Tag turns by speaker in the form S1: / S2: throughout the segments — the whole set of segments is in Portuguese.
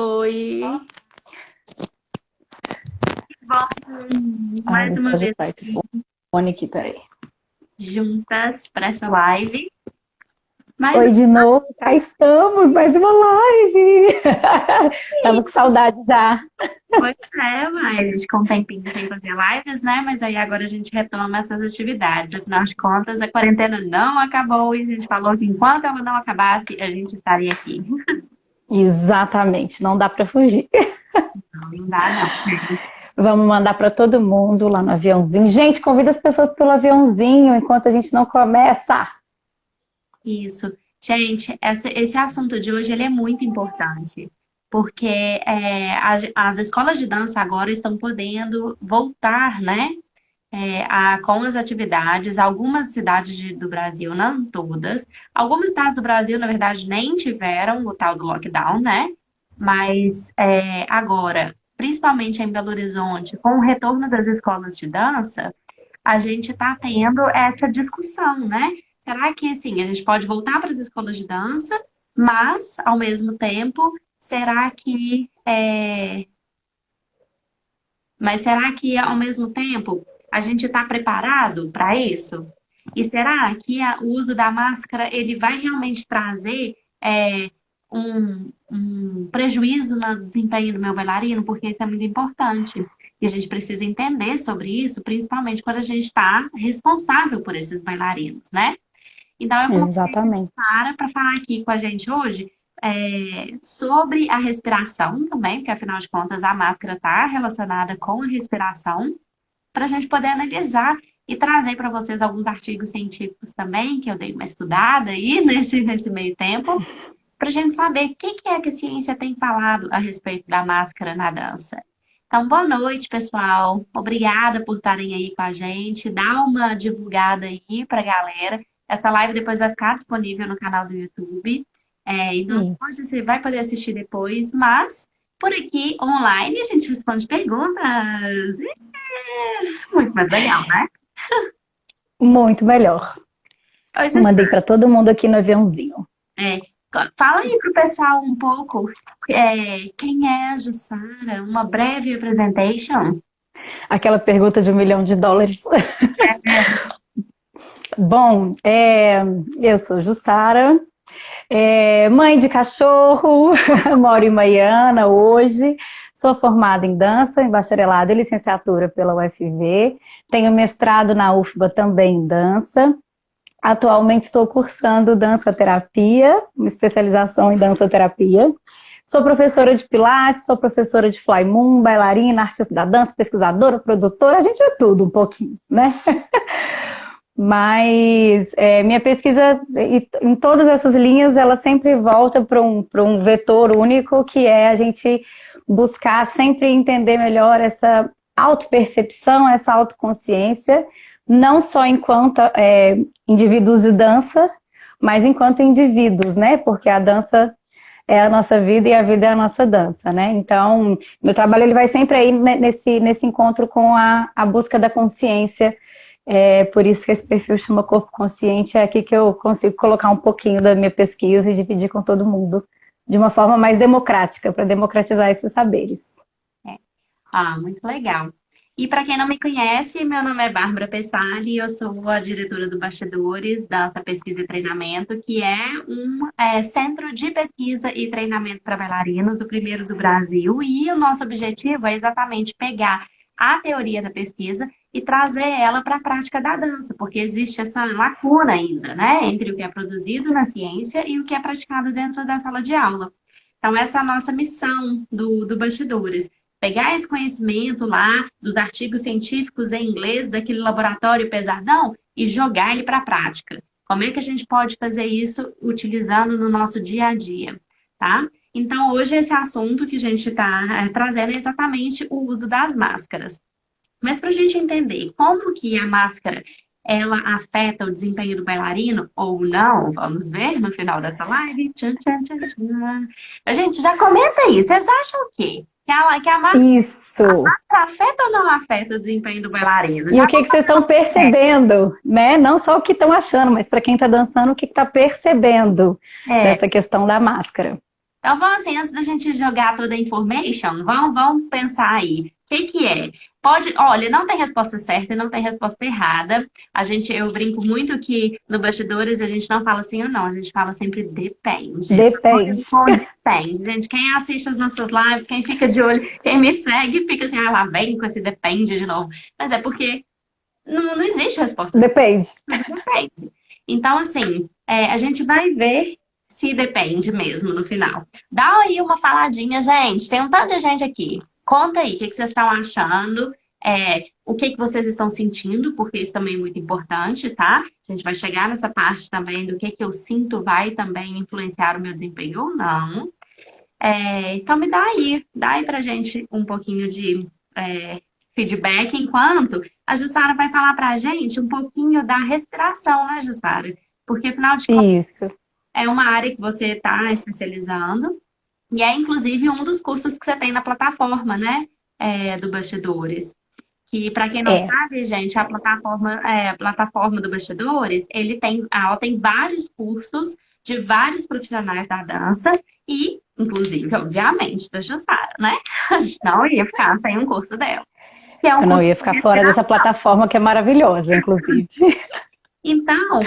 S1: Oi.
S2: Bom,
S1: Ah,
S2: mais
S1: deixa eu
S2: uma vez
S1: ajustar esse fone aqui, peraí.
S2: juntas para essa live. Mas,
S1: Oi de novo, cá estamos, mais uma live. Tava com saudade já.
S2: pois é, mas a gente ficou um tempinho sem fazer lives, né? Mas aí agora a gente retoma essas atividades. Afinal de contas, a quarentena não acabou e a gente falou que enquanto ela não acabasse, a gente estaria aqui.
S1: Exatamente, não dá para fugir.
S2: Não, não dá, não.
S1: Vamos mandar para todo mundo lá no aviãozinho. Gente, convida as pessoas pelo aviãozinho enquanto a gente não começa.
S2: Isso. Gente, esse assunto de hoje ele é muito importante, porque as escolas de dança agora estão podendo voltar, né? Com as atividades, algumas cidades do Brasil, não todas, algumas cidades do Brasil, na verdade, nem tiveram o tal do lockdown, né? Mas agora, principalmente em Belo Horizonte, com o retorno das escolas de dança, a gente está tendo essa discussão, né? Será que, assim, a gente pode voltar para as escolas de dança, mas, ao mesmo tempo, será que será que, ao mesmo tempo, a gente está preparado para isso? E será que o uso da máscara ele vai realmente trazer um prejuízo no desempenho do meu bailarino? Porque isso é muito importante. E a gente precisa entender sobre isso, principalmente quando a gente está responsável por esses bailarinos, né? Então, eu convidei a
S1: Exatamente.
S2: Sara para falar aqui com a gente hoje sobre a respiração também, porque afinal de contas a máscara está relacionada com a respiração, para a gente poder analisar e trazer para vocês alguns artigos científicos também, que eu dei uma estudada aí nesse meio tempo, para a gente saber o que é que a ciência tem falado a respeito da máscara na dança. Então, boa noite, pessoal. Obrigada por estarem aí com a gente. Dá uma divulgada aí para a galera. Essa live depois vai ficar disponível no canal do YouTube. Então,
S1: Isso.
S2: você vai poder assistir depois, mas por aqui, online, a gente responde perguntas. Muito mais legal, né?
S1: Muito melhor.
S2: Hoje,
S1: Mandei para todo mundo aqui no aviãozinho.
S2: é, fala aí pro pessoal um pouco quem é a Jussara, uma breve apresentation.
S1: Aquela pergunta de US$ 1 milhão. Bom, eu sou Jussara, mãe de cachorro, moro em Maiana hoje, sou formada em dança, em bacharelado e licenciatura pela UFV, tenho mestrado na UFBA também em dança, atualmente estou cursando dança terapia, uma especialização em dança terapia, sou professora de pilates, sou professora de fly moon, bailarina, artista da dança, pesquisadora, produtora, a gente é tudo um pouquinho, né? Mas minha pesquisa, em todas essas linhas, ela sempre volta para um vetor único, que é a gente buscar sempre entender melhor essa autopercepção, essa autoconsciência, não só enquanto indivíduos de dança, mas enquanto indivíduos, né? Porque a dança é a nossa vida e a vida é a nossa dança, né? Então, meu trabalho ele vai sempre aí nesse encontro com a busca da consciência. Por isso que esse perfil chama Corpo Consciente, é aqui que eu consigo colocar um pouquinho da minha pesquisa e dividir com todo mundo de uma forma mais democrática, para democratizar esses saberes.
S2: Muito legal. E para quem não me conhece, meu nome é Bárbara Pessali, eu sou a diretora do Bastidores, Dança, Pesquisa e Treinamento, que é um centro de pesquisa e treinamento para bailarinos, o primeiro do Brasil, e o nosso objetivo é exatamente pegar a teoria da pesquisa e trazer ela para a prática da dança, porque existe essa lacuna ainda, né, entre o que é produzido na ciência e o que é praticado dentro da sala de aula. Então, essa é a nossa missão do Bastidores. Pegar esse conhecimento lá dos artigos científicos em inglês, daquele laboratório pesadão, e jogar ele para a prática. Como é que a gente pode fazer isso utilizando no nosso dia a dia, tá? Então, hoje esse assunto que a gente está trazendo é exatamente o uso das máscaras. Mas para a gente entender como que a máscara ela afeta o desempenho do bailarino ou não, vamos ver no final dessa live. Tchan, tchan, tchan, tchan. Gente, já comenta aí, vocês acham o quê? Que a
S1: Isso!
S2: máscara afeta ou não afeta o desempenho do bailarino?
S1: E
S2: Já
S1: o que vocês estão percebendo, né? Não só o que estão achando, mas para quem está dançando, o que está percebendo
S2: é,
S1: dessa questão da máscara.
S2: Então, vamos assim, antes da gente jogar toda a information, vamos pensar aí. O que que é? Olha, não tem resposta certa e não tem resposta errada. Eu brinco muito que no bastidores a gente não fala sim ou não, a gente fala sempre depende.
S1: Depende.
S2: Depende, gente. Quem assiste as nossas lives, quem fica de olho, quem me segue, fica assim, lá vem com esse depende de novo. Mas é porque não existe resposta certa.
S1: Depende.
S2: Depende. Então, assim, a gente vai ver se depende mesmo no final. Dá aí uma faladinha, gente. Tem um tanto de gente aqui. Conta aí o que vocês estão achando, o que vocês estão sentindo, porque isso também é muito importante, tá? A gente vai chegar nessa parte também do que eu sinto vai também influenciar o meu desempenho ou não. Então me dá aí pra gente um pouquinho de feedback, enquanto a Jussara vai falar pra gente um pouquinho da respiração, né, Jussara? Porque afinal de contas
S1: Isso.
S2: é uma área que você está especializando. E é, inclusive, um dos cursos que você tem na plataforma, né? Do Bastidores. Que, para quem não
S1: É.
S2: sabe, gente, a plataforma do Bastidores, ela tem vários cursos de vários profissionais da dança e, inclusive, obviamente, da Jussara, né? A gente não ia ficar sem um curso dela. Que é um
S1: Eu não
S2: curso
S1: ia
S2: de
S1: ficar fora dessa plataforma que é maravilhosa, inclusive.
S2: Então,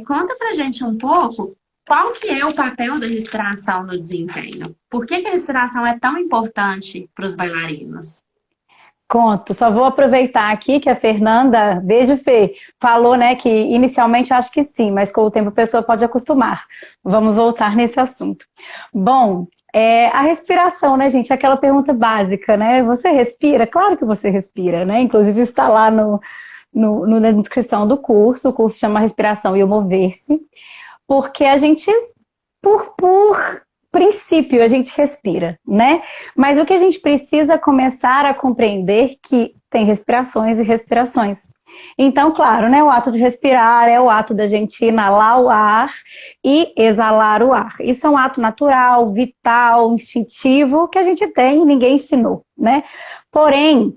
S2: conta pra gente um pouco qual que é o papel da respiração no desempenho. Por que a respiração é tão importante para os bailarinos?
S1: Conto, só vou aproveitar aqui que a Fernanda, beijo Fê, falou, né, que inicialmente acho que sim, mas com o tempo a pessoa pode acostumar. Vamos voltar nesse assunto. Bom, a respiração, né, gente, aquela pergunta básica, né, você respira? Claro que você respira, né, inclusive está lá na descrição do curso, o curso chama Respiração e o Mover-se, porque a gente, por princípio, a gente respira, né? Mas o que a gente precisa começar a compreender que tem respirações e respirações. Então, claro, né, o ato de respirar é o ato da gente inalar o ar e exalar o ar. Isso é um ato natural, vital, instintivo, que a gente tem e ninguém ensinou, né? Porém,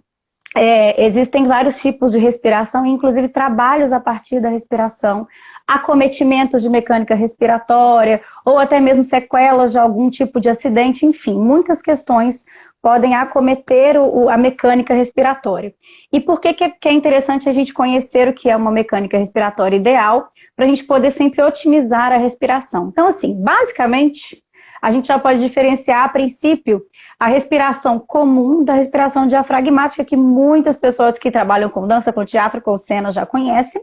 S1: existem vários tipos de respiração, inclusive trabalhos a partir da respiração, acometimentos de mecânica respiratória, ou até mesmo sequelas de algum tipo de acidente, enfim, muitas questões podem acometer a mecânica respiratória. E por que é interessante a gente conhecer o que é uma mecânica respiratória ideal, para a gente poder sempre otimizar a respiração? Então, assim, basicamente, a gente já pode diferenciar, a princípio, a respiração comum da respiração diafragmática, que muitas pessoas que trabalham com dança, com teatro, com cena já conhecem,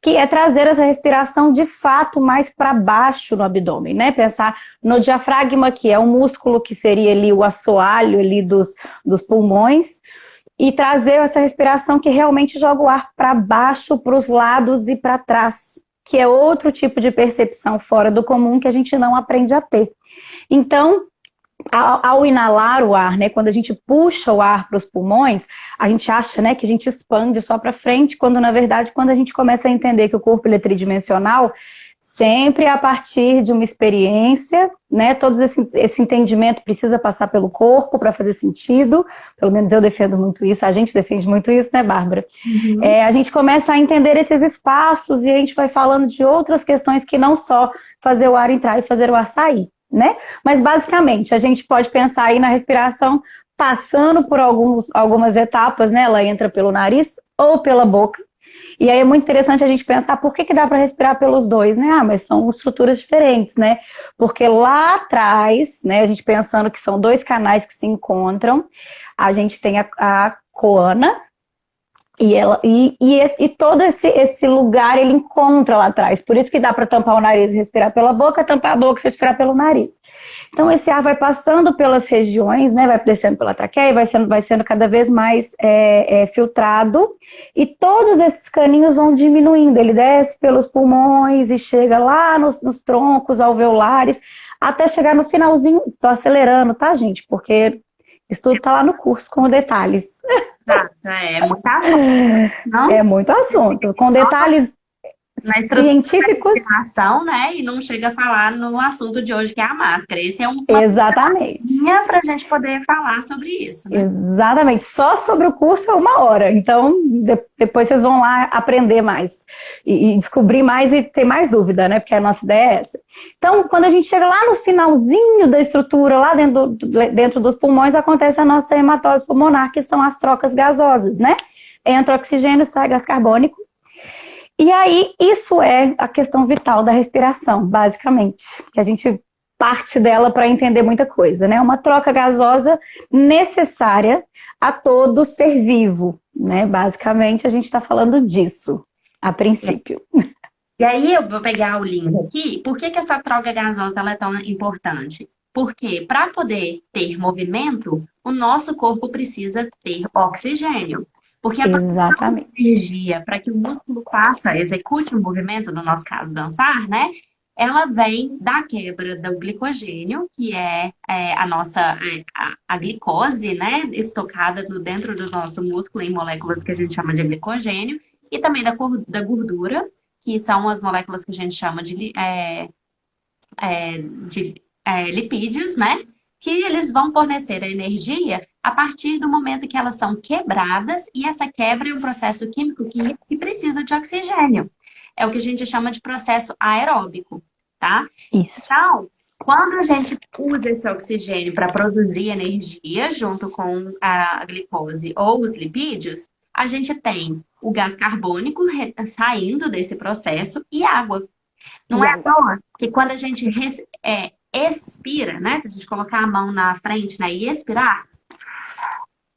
S1: que é trazer essa respiração de fato mais para baixo no abdômen, né? Pensar no diafragma, que é um músculo que seria ali o assoalho ali dos pulmões, e trazer essa respiração que realmente joga o ar para baixo, para os lados e para trás, que é outro tipo de percepção fora do comum que a gente não aprende a ter. Então, ao inalar o ar, né, quando a gente puxa o ar para os pulmões, a gente acha, né, que a gente expande só para frente, quando na verdade, quando a gente começa a entender que o corpo ele é tridimensional, sempre a partir de uma experiência, né, todo esse entendimento precisa passar pelo corpo para fazer sentido, pelo menos eu defendo muito isso, a gente defende muito isso, né, Bárbara?
S2: Uhum.
S1: A gente começa a entender esses espaços e a gente vai falando de outras questões que não só fazer o ar entrar e fazer o ar sair, né? Mas basicamente a gente pode pensar aí na respiração passando por algumas etapas, né? Ela entra pelo nariz ou pela boca. E aí é muito interessante a gente pensar por que dá para respirar pelos dois, né? Mas são estruturas diferentes, né? Porque lá atrás, né, a gente pensando que são dois canais que se encontram, a gente tem a coana, e todo esse lugar ele encontra lá atrás. Por isso que dá para tampar o nariz e respirar pela boca, tampar a boca e respirar pelo nariz. Então esse ar vai passando pelas regiões, né, vai descendo pela traqueia, vai sendo cada vez mais filtrado, e todos esses caninhos vão diminuindo. Ele desce pelos pulmões e chega lá nos troncos alveolares, até chegar no finalzinho. Tô acelerando, tá, gente? Porque isso tudo tá lá no curso com detalhes.
S2: É muito assunto, não?
S1: É muito assunto. Com detalhes,
S2: na estrutura da
S1: científicos,
S2: respiração, né? E não chega a falar no assunto de hoje, que é a máscara. Esse é uma
S1: exatamente.
S2: linha para a gente poder falar sobre isso, né?
S1: Exatamente, só sobre o curso é 1 hora, então depois vocês vão lá aprender mais e descobrir mais e ter mais dúvida, né? Porque a nossa ideia é essa. Então, quando a gente chega lá no finalzinho da estrutura, lá dentro dos pulmões, acontece a nossa hematose pulmonar, que são as trocas gasosas, né? Entra oxigênio, sai gás carbônico. E aí, isso é a questão vital da respiração, basicamente, que a gente parte dela para entender muita coisa, né? Uma troca gasosa necessária a todo ser vivo, né? Basicamente, a gente está falando disso, a princípio.
S2: E aí eu vou pegar o link aqui. Por que que essa troca gasosa ela é tão importante? Porque para poder ter movimento, o nosso corpo precisa ter oxigênio. Porque a produção de
S1: Exatamente.
S2: energia para que o músculo faça, execute o movimento, no nosso caso, dançar, né? Ela vem da quebra do glicogênio, que é a nossa a glicose, né? Estocada dentro do nosso músculo em moléculas que a gente chama de glicogênio, e também da gordura, que são as moléculas que a gente chama de lipídios, né? Que eles vão fornecer a energia a partir do momento que elas são quebradas, e essa quebra é um processo químico que precisa de oxigênio. É o que a gente chama de processo aeróbico, tá?
S1: Isso.
S2: Então, quando a gente usa esse oxigênio para produzir energia junto com a glicose ou os lipídios, a gente tem o gás carbônico saindo desse processo e água. Não é à toa que quando a gente expira, né? Se a gente colocar a mão na frente, né, e expirar,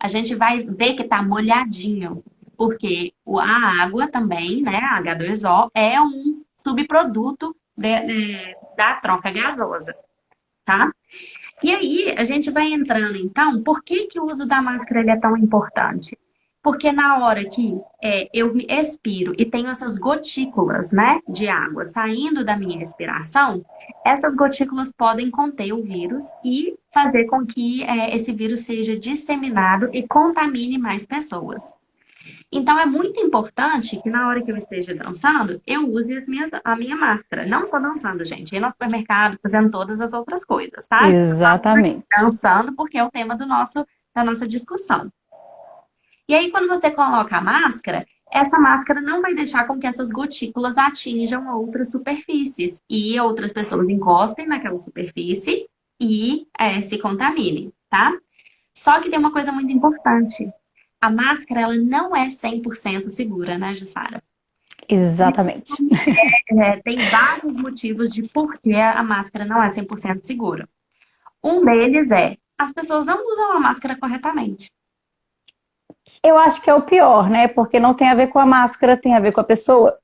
S2: a gente vai ver que está molhadinho. Porque a água também, né, a H2O, é um subproduto da troca gasosa, tá? E aí, a gente vai entrando, então, por que que o uso da máscara ele é tão importante? Porque na hora que eu me expiro e tenho essas gotículas, né, de água saindo da minha respiração, essas gotículas podem conter o vírus e fazer com que esse vírus seja disseminado e contamine mais pessoas. Então, é muito importante que na hora que eu esteja dançando, eu use a minha máscara. Não só dançando, gente. Ir no supermercado, fazendo todas as outras coisas, tá?
S1: Exatamente.
S2: Dançando, porque é o tema da nossa discussão. E aí, quando você coloca a máscara, essa máscara não vai deixar com que essas gotículas atinjam outras superfícies. E outras pessoas encostem naquela superfície e se contaminem, tá? Só que tem uma coisa muito importante. A máscara, ela não é 100% segura, né, Jussara?
S1: Exatamente.
S2: Tem vários motivos de por que a máscara não é 100% segura. Um deles é, as pessoas não usam a máscara corretamente.
S1: Eu acho que é o pior, né? Porque não tem a ver com a máscara, tem a ver com a pessoa.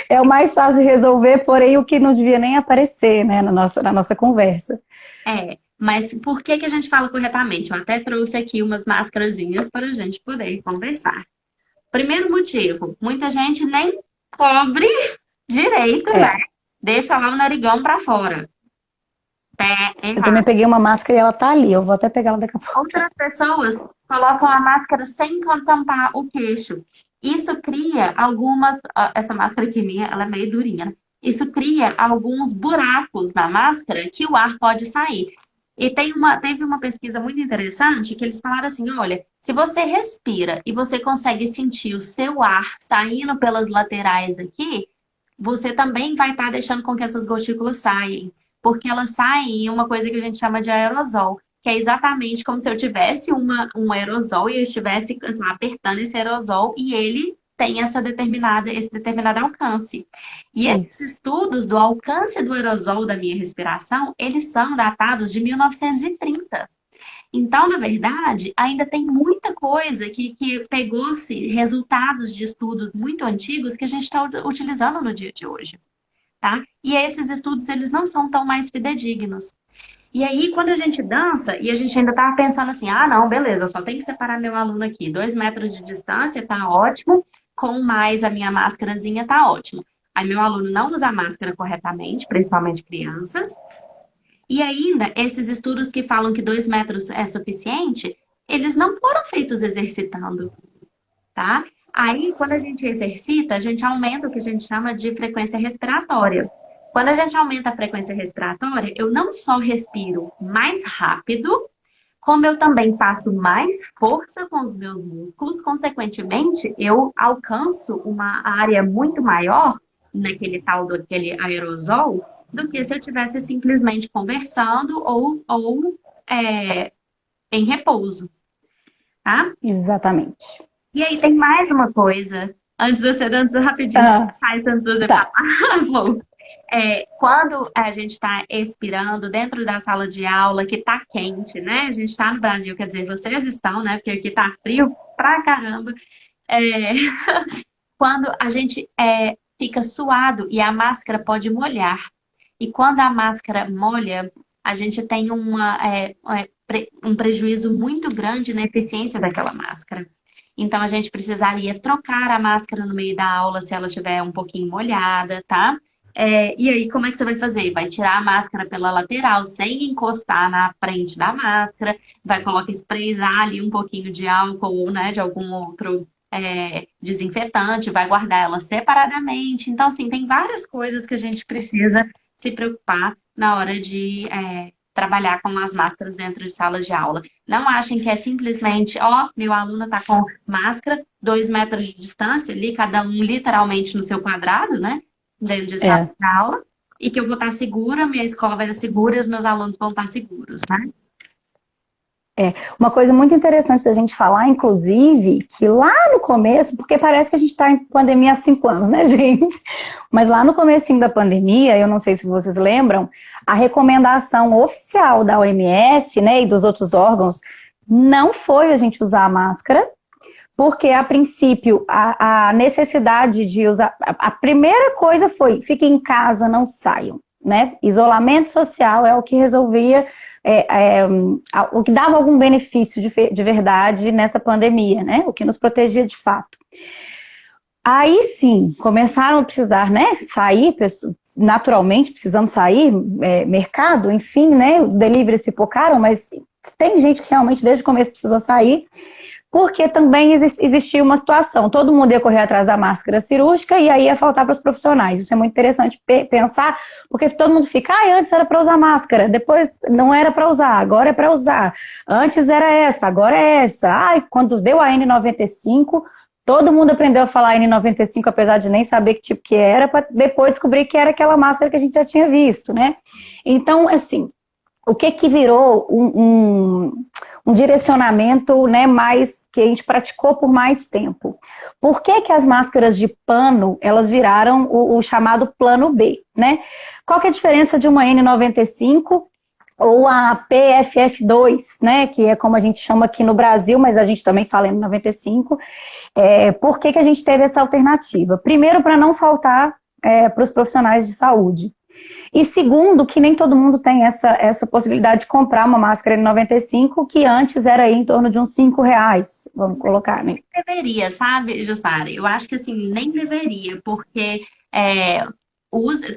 S1: É o mais fácil de resolver, porém o que não devia nem aparecer, né, na nossa conversa.
S2: Mas por que que a gente fala corretamente? Eu até trouxe aqui umas máscarazinhas para a gente poder conversar. Primeiro motivo, muita gente nem cobre direito, né? Deixa lá o narigão para fora.
S1: Eu também peguei uma máscara e ela tá ali, eu vou até pegar ela daqui a pouco.
S2: Outras pessoas colocam a máscara sem tampar o queixo. Isso cria essa máscara aqui minha, ela é meio durinha, né? Isso cria alguns buracos na máscara que o ar pode sair. E teve uma pesquisa muito interessante que eles falaram assim, olha, se você respira e você consegue sentir o seu ar saindo pelas laterais aqui, você também vai estar deixando com que essas gotículas saiam. Porque elas saem em uma coisa que a gente chama de aerosol, que é exatamente como se eu tivesse um aerosol e eu estivesse apertando esse aerosol e ele tem esse determinado alcance. E esses estudos do alcance do aerosol da minha respiração, eles são datados de 1930. Então, na verdade, ainda tem muita coisa que pegou-se resultados de estudos muito antigos que a gente está utilizando no dia de hoje. Tá? E esses estudos, eles não são tão mais fidedignos. E aí, quando a gente dança, e a gente ainda tava pensando assim, não, beleza, eu só tenho que separar meu aluno aqui, 2 metros de distância, tá ótimo, com mais a minha máscarazinha, tá ótimo. Aí meu aluno não usa a máscara corretamente, principalmente crianças, e ainda, esses estudos que falam que 2 metros é suficiente, eles não foram feitos exercitando, tá? Aí, quando a gente exercita, a gente aumenta o que a gente chama de frequência respiratória. Quando a gente aumenta a frequência respiratória, eu não só respiro mais rápido, como eu também passo mais força com os meus músculos, consequentemente, eu alcanço uma área muito maior naquele tal do aquele aerosol do que se eu tivesse simplesmente conversando ou em repouso, tá?
S1: Exatamente.
S2: E aí tem mais uma coisa, antes rapidinho,
S1: Ah,
S2: antes de você
S1: tá.
S2: falar, Flor. Quando a gente está expirando dentro da sala de aula, que está quente, né? A gente está no Brasil, quer dizer, vocês estão, né? Porque aqui está frio pra caramba. É, quando a gente fica suado e a máscara pode molhar. E quando a máscara molha, a gente tem um prejuízo muito grande na eficiência daquela máscara. Então, a gente precisaria trocar a máscara no meio da aula se ela estiver um pouquinho molhada, tá? E aí, como é que você vai fazer? Vai tirar a máscara pela lateral, sem encostar na frente da máscara, vai colocar, sprayar ali um pouquinho de álcool ou, né, de algum outro desinfetante, vai guardar ela separadamente. Então, assim, tem várias coisas que a gente precisa se preocupar na hora de trabalhar com as máscaras dentro de salas de aula. Não achem que é simplesmente, ó, meu aluno está com máscara, 2 metros de distância ali, cada um literalmente no seu quadrado, né? Dentro de sala
S1: É.
S2: de aula, e que eu vou estar segura, minha escola vai estar segura e os meus alunos vão estar seguros, né?
S1: Uma coisa muito interessante da gente falar, inclusive, que lá no começo, porque parece que a gente está em pandemia há 5 anos, né, gente? Mas lá no comecinho da pandemia, eu não sei se vocês lembram, a recomendação oficial da OMS, né, e dos outros órgãos, não foi a gente usar a máscara, porque a princípio a necessidade de usar, a primeira coisa foi, fiquem em casa, não saiam, né? Isolamento social é o que resolvia o que dava algum benefício de verdade nessa pandemia, né? O que nos protegia de fato. Aí sim, começaram a precisar, né? Sair, naturalmente precisamos sair, mercado, enfim, né? Os deliveries pipocaram, mas tem gente que realmente desde o começo precisou sair, porque também existia uma situação, todo mundo ia correr atrás da máscara cirúrgica e aí ia faltar para os profissionais. Isso é muito interessante pensar, porque todo mundo fica, antes era para usar máscara, depois não era para usar, agora é para usar. Antes era essa, agora é essa. Quando deu a N95, todo mundo aprendeu a falar N95, apesar de nem saber que tipo que era, para depois descobrir que era aquela máscara que a gente já tinha visto, né? Então, assim, o que virou um direcionamento, né, mais que a gente praticou por mais tempo. Por que as máscaras de pano, elas viraram o chamado plano B, né? Qual que é a diferença de uma N95 ou a PFF2, né, que é como a gente chama aqui no Brasil, mas a gente também fala N95. Por que a gente teve essa alternativa? Primeiro, para não faltar para os profissionais de saúde. E segundo, que nem todo mundo tem essa possibilidade de comprar uma máscara N95, que antes era aí em torno de uns R$5, vamos colocar, né?
S2: Deveria, sabe, Jussara? Eu acho que assim, nem deveria, porque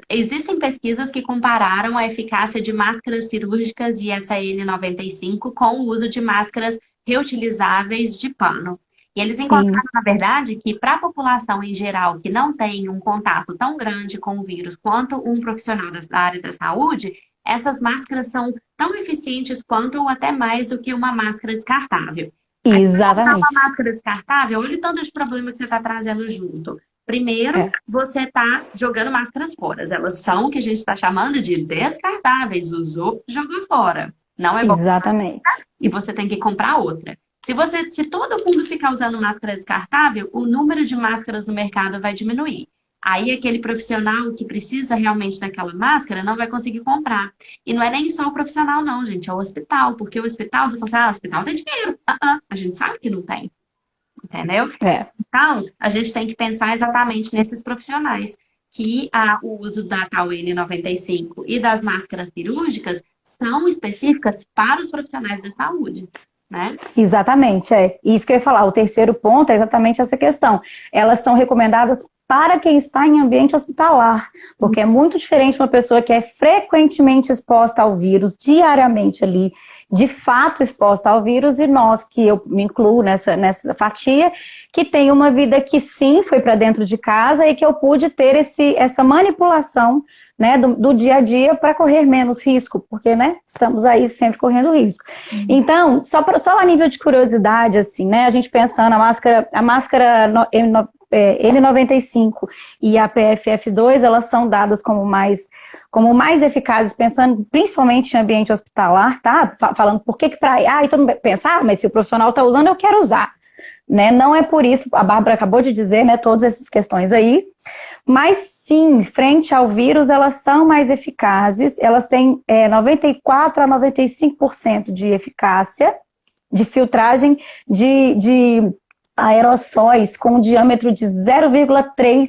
S2: existem pesquisas que compararam a eficácia de máscaras cirúrgicas e essa N95 com o uso de máscaras reutilizáveis de pano. E eles encontraram, na verdade, que para a população em geral que não tem um contato tão grande com o vírus quanto um profissional da área da saúde, essas máscaras são tão eficientes quanto ou até mais do que uma máscara descartável.
S1: Exatamente.
S2: Uma máscara descartável, olha o tanto de problema que você está trazendo junto. Primeiro, você está jogando máscaras fora. Elas são o que a gente está chamando de descartáveis. Usou, jogou fora. Não é bom.
S1: Exatamente.
S2: E você tem que comprar outra. Se todo mundo ficar usando máscara descartável, o número de máscaras no mercado vai diminuir. Aí aquele profissional que precisa realmente daquela máscara não vai conseguir comprar. E não é nem só o profissional não, gente, é o hospital. Porque o hospital, você fala assim, o hospital tem dinheiro. A gente sabe que não tem. Entendeu? Então, a gente tem que pensar exatamente nesses profissionais. Que o uso da tal N95 e das máscaras cirúrgicas são específicas para os profissionais da saúde. Né?
S1: Exatamente, Isso que eu ia falar. O terceiro ponto é exatamente essa questão. Elas são recomendadas para quem está em ambiente hospitalar, porque é muito diferente uma pessoa que é frequentemente exposta ao vírus, diariamente ali, de fato exposta ao vírus, e nós, que eu me incluo nessa fatia, que tem uma vida que sim, foi para dentro de casa e que eu pude ter essa manipulação, né, do dia a dia para correr menos risco, porque, né, estamos aí sempre correndo risco. Então, só a nível de curiosidade, assim, né, a gente pensando, a máscara N95 e a PFF2, elas são dadas como mais eficazes, pensando principalmente em ambiente hospitalar, tá? Falando por que e todo mundo pensa, mas se o profissional está usando, eu quero usar, né? Não é por isso, a Bárbara acabou de dizer, né, todas essas questões aí, mas sim, frente ao vírus, elas são mais eficazes, elas têm 94 a 95% de eficácia, de filtragem de aerossóis com um diâmetro de 0,3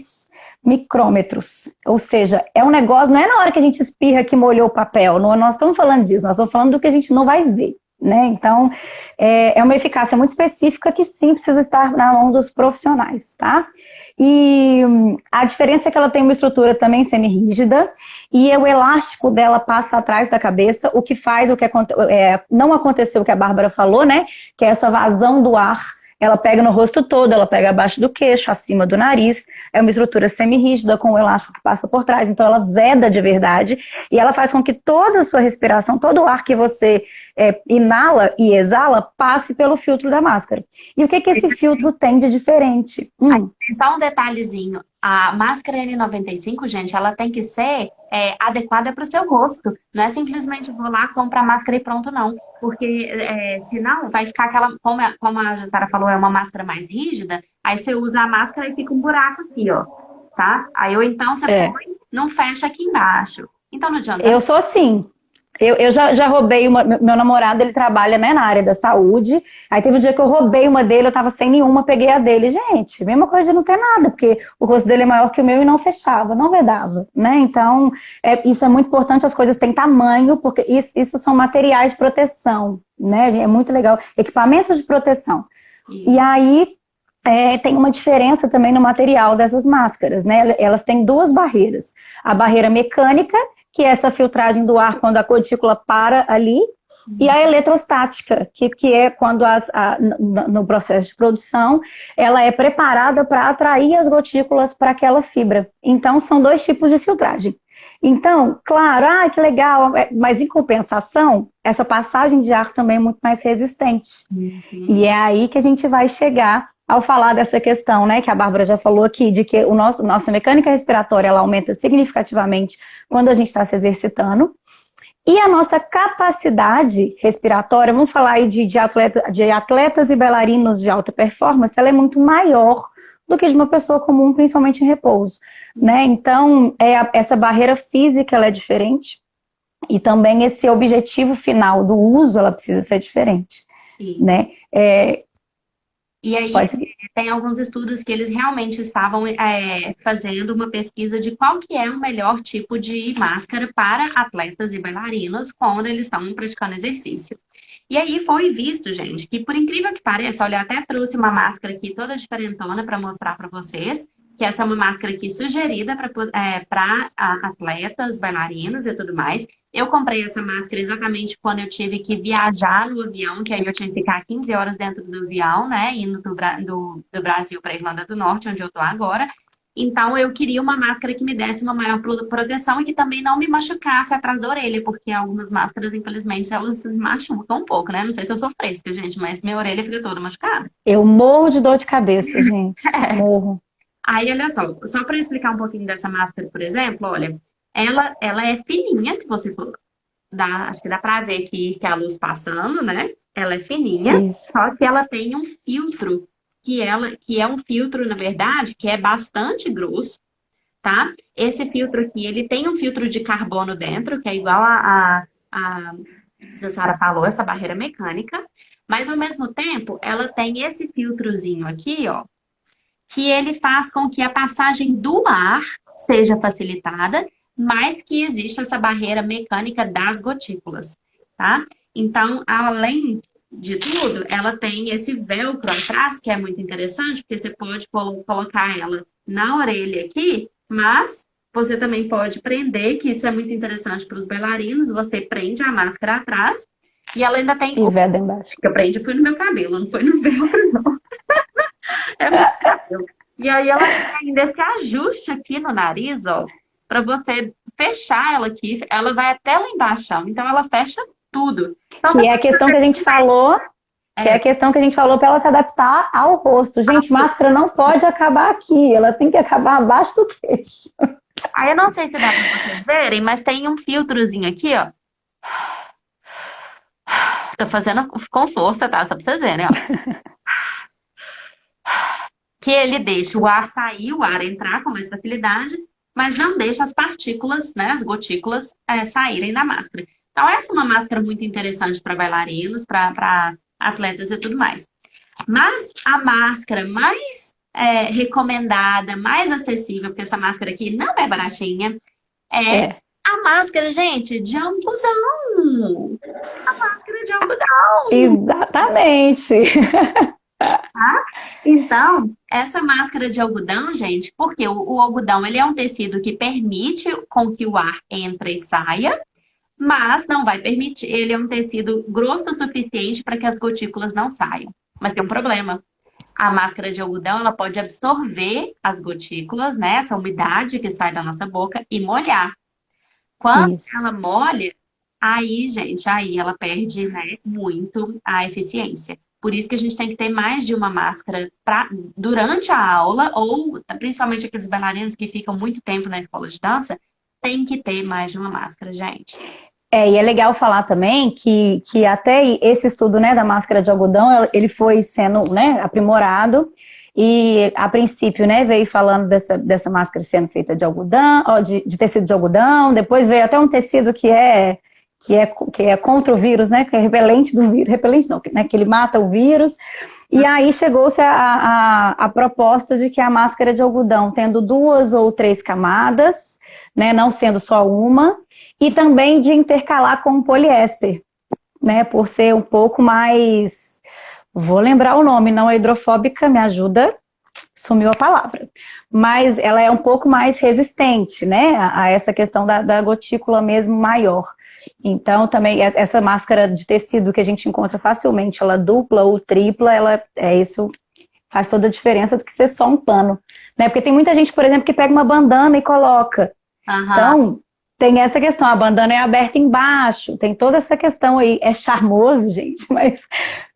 S1: micrômetros. Ou seja, é um negócio, não é na hora que a gente espirra que molhou o papel, não, nós estamos falando disso, nós estamos falando do que a gente não vai ver, né? Então, é uma eficácia muito específica que sim precisa estar na mão dos profissionais, tá? E a diferença é que ela tem uma estrutura também semi-rígida e o elástico dela passa atrás da cabeça, o que faz não aconteceu o que a Bárbara falou, né? Que é essa vazão do ar. Ela pega no rosto todo, ela pega abaixo do queixo, acima do nariz. É uma estrutura semi-rígida com o elástico que passa por trás. Então ela veda de verdade e ela faz com que toda a sua respiração, todo o ar que você inala e exala, passe pelo filtro da máscara. E o que esse filtro tem de diferente?
S2: Só um detalhezinho. A máscara N95, gente, ela tem que ser adequada para o seu rosto. Não é simplesmente vou lá, comprar a máscara e pronto, não. Porque senão vai ficar aquela, como a Jussara falou, é uma máscara mais rígida, aí você usa a máscara e fica um buraco aqui, ó. Tá? Aí ou então você põe, não fecha aqui embaixo. Então não adianta.
S1: Eu sou assim. Eu já roubei meu namorado, ele trabalha, né, na área da saúde, aí teve um dia que eu roubei uma dele, eu tava sem nenhuma, peguei a dele, gente, mesma coisa de não ter nada, porque o rosto dele é maior que o meu e não fechava, não vedava, né, então, isso é muito importante, as coisas têm tamanho, porque isso são materiais de proteção, né, é muito legal, equipamentos de proteção, e aí tem uma diferença também no material dessas máscaras, né, elas têm duas barreiras, a barreira mecânica, que é essa filtragem do ar quando a gotícula para ali, e a eletrostática, que é quando no processo de produção, ela é preparada para atrair as gotículas para aquela fibra. Então, são dois tipos de filtragem. Então, claro, que legal, mas em compensação, essa passagem de ar também é muito mais resistente. E é aí que a gente vai chegar ao falar dessa questão, né, que a Bárbara já falou aqui, de que nossa mecânica respiratória ela aumenta significativamente quando a gente está se exercitando, e a nossa capacidade respiratória, vamos falar aí de atletas e bailarinos de alta performance, ela é muito maior do que de uma pessoa comum, principalmente em repouso, né, então essa barreira física ela é diferente, e também esse objetivo final do uso, ela precisa ser diferente, né,
S2: E aí, tem alguns estudos que eles realmente estavam fazendo uma pesquisa de qual que é o melhor tipo de máscara para atletas e bailarinos quando eles estão praticando exercício. E aí foi visto, gente, que por incrível que pareça, olha, eu até trouxe uma máscara aqui toda diferentona para mostrar para vocês, que essa é uma máscara aqui sugerida para atletas, bailarinos e tudo mais. Eu comprei essa máscara exatamente quando eu tive que viajar no avião, que aí eu tinha que ficar 15 horas dentro do avião, né, indo do Brasil para a Irlanda do Norte, onde eu tô agora. Então, eu queria uma máscara que me desse uma maior proteção e que também não me machucasse atrás da orelha, porque algumas máscaras, infelizmente, elas machucam um pouco, né? Não sei se eu sou fresca, gente, mas minha orelha fica toda machucada.
S1: Eu morro de dor de cabeça, gente. Morro.
S2: Aí, olha só para explicar um pouquinho dessa máscara, por exemplo, olha, ela é fininha, se você for acho que dá para ver aqui que a luz passando, né? Ela é fininha, só que ela tem um filtro, que é um filtro, na verdade, que é bastante grosso, tá? Esse filtro aqui, ele tem um filtro de carbono dentro, que é igual a Jussara falou, essa barreira mecânica, mas ao mesmo tempo, ela tem esse filtrozinho aqui, ó, que ele faz com que a passagem do ar seja facilitada, mas que existe essa barreira mecânica das gotículas, tá? Então, além de tudo, ela tem esse velcro atrás, que é muito interessante, porque você pode colocar ela na orelha aqui, mas você também pode prender, que isso é muito interessante para os bailarinos, você prende a máscara atrás, e ela ainda tem...
S1: E veda embaixo.
S2: que eu prendi foi no meu cabelo, não foi no velcro, não. É muito cabelo. E aí ela tem ainda esse ajuste aqui no nariz, ó, para você fechar ela aqui, ela vai até lá embaixo, então ela fecha tudo. Então,
S1: Que é a questão que a gente falou, que é a questão que a gente falou para ela se adaptar ao rosto. Gente, máscara não pode acabar aqui, ela tem que acabar abaixo do queixo.
S2: aí eu não sei se dá para vocês verem, mas tem um filtrozinho aqui, ó. Tô fazendo com força, tá? Só pra vocês verem, ó. Que ele deixa o ar sair, o ar entrar com mais facilidade, mas não deixa as partículas, né, as gotículas, saírem da máscara. Então, essa é uma máscara muito interessante para bailarinos, para atletas e tudo mais. Mas a máscara mais recomendada, mais acessível, porque essa máscara aqui não é baratinha, é a máscara, gente, de algodão. A máscara de algodão.
S1: Exatamente.
S2: Então, essa máscara de algodão, gente, porque o algodão ele é um tecido que permite com que o ar entre e saia, mas não vai permitir, ele é um tecido grosso o suficiente para que as gotículas não saiam. Mas tem um problema. A máscara de algodão, ela pode absorver as gotículas, né, essa umidade que sai da nossa boca e molhar. Quando ela molha, aí, gente, aí ela perde, né, muito a eficiência. Por isso que a gente tem que ter mais de uma máscara durante a aula, ou principalmente aqueles bailarinos que ficam muito tempo na escola de dança, tem que ter mais de uma máscara, gente.
S1: E é legal falar também que até esse estudo, né, da máscara de algodão, ele foi sendo, né, aprimorado, e a princípio, né, veio falando dessa máscara sendo feita de algodão, de tecido de algodão, depois veio até um tecido que é contra o vírus, né, que é repelente do vírus, repelente não, né, que ele mata o vírus, e aí chegou-se a proposta de que a máscara de algodão, tendo 2 ou 3 camadas, né, não sendo só uma, e também de intercalar com o poliéster, né, por ser um pouco mais, vou lembrar o nome, não é hidrofóbica, me ajuda, sumiu a palavra, mas ela é um pouco mais resistente, né, a essa questão da gotícula mesmo maior. Então, também, essa máscara de tecido que a gente encontra facilmente, ela dupla ou tripla, isso faz toda a diferença do que ser só um pano, né? Porque tem muita gente, por exemplo, que pega uma bandana e coloca. Então, tem essa questão, a bandana é aberta embaixo, tem toda essa questão aí. É charmoso, gente,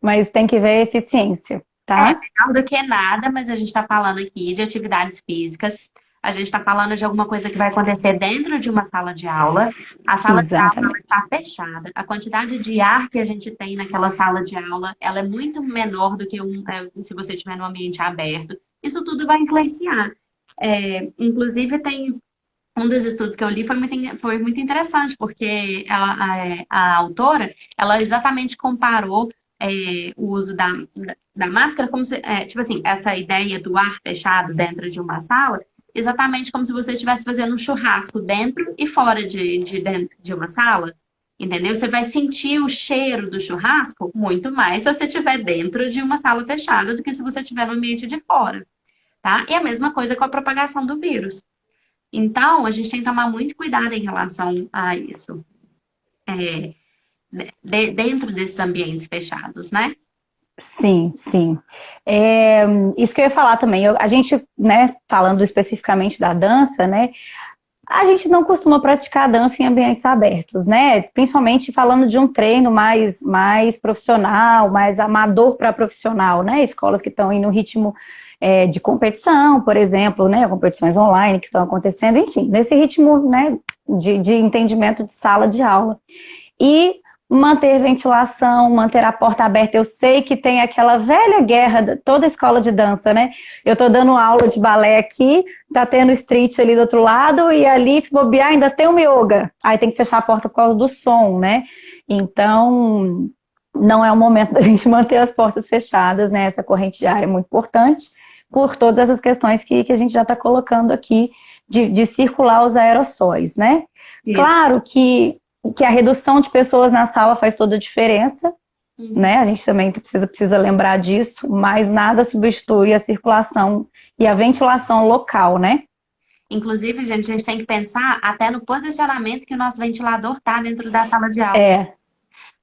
S1: mas tem que ver a eficiência, tá?
S2: É melhor do que nada, mas a gente está falando aqui de atividades físicas. A gente está falando de alguma coisa que vai acontecer dentro de uma sala de aula. A sala de aula está fechada. A quantidade de ar que a gente tem naquela sala de aula, ela é muito menor do que se você estiver num ambiente aberto. Isso tudo vai influenciar. Inclusive, tem um dos estudos que eu li foi muito interessante, porque a autora, ela exatamente comparou o uso da máscara como se, tipo assim, essa ideia do ar fechado dentro de uma sala, exatamente como se você estivesse fazendo um churrasco dentro e fora dentro de uma sala, entendeu? Você vai sentir o cheiro do churrasco muito mais se você estiver dentro de uma sala fechada do que se você estiver no ambiente de fora, tá? E a mesma coisa com a propagação do vírus. Então, a gente tem que tomar muito cuidado em relação a isso, dentro desses ambientes fechados, né?
S1: Sim, sim. Isso que eu ia falar também, a gente, né, falando especificamente da dança, né, a gente não costuma praticar dança em ambientes abertos, né, principalmente falando de um treino mais profissional, mais amador para profissional, né, escolas que estão indo no ritmo de competição, por exemplo, né, competições online que estão acontecendo, enfim, nesse ritmo, né, de entendimento de sala de aula. E manter ventilação, manter a porta aberta. Eu sei que tem aquela velha guerra de toda escola de dança, né? Eu tô dando aula de balé aqui, tá tendo street ali do outro lado, e ali, se bobear, ainda tem uma yoga. Aí tem que fechar a porta por causa do som, né? Então, não é o momento da gente manter as portas fechadas, né? Essa corrente de ar é muito importante, por todas essas questões que a gente já está colocando aqui, de circular os aerossóis, né? Isso. Claro que a redução de pessoas na sala faz toda a diferença,
S2: Uhum.
S1: né? A gente também precisa lembrar disso, mas nada substitui a circulação e a ventilação local, né?
S2: Inclusive, gente, a gente tem que pensar até no posicionamento que o nosso ventilador está dentro da sala de aula.
S1: É,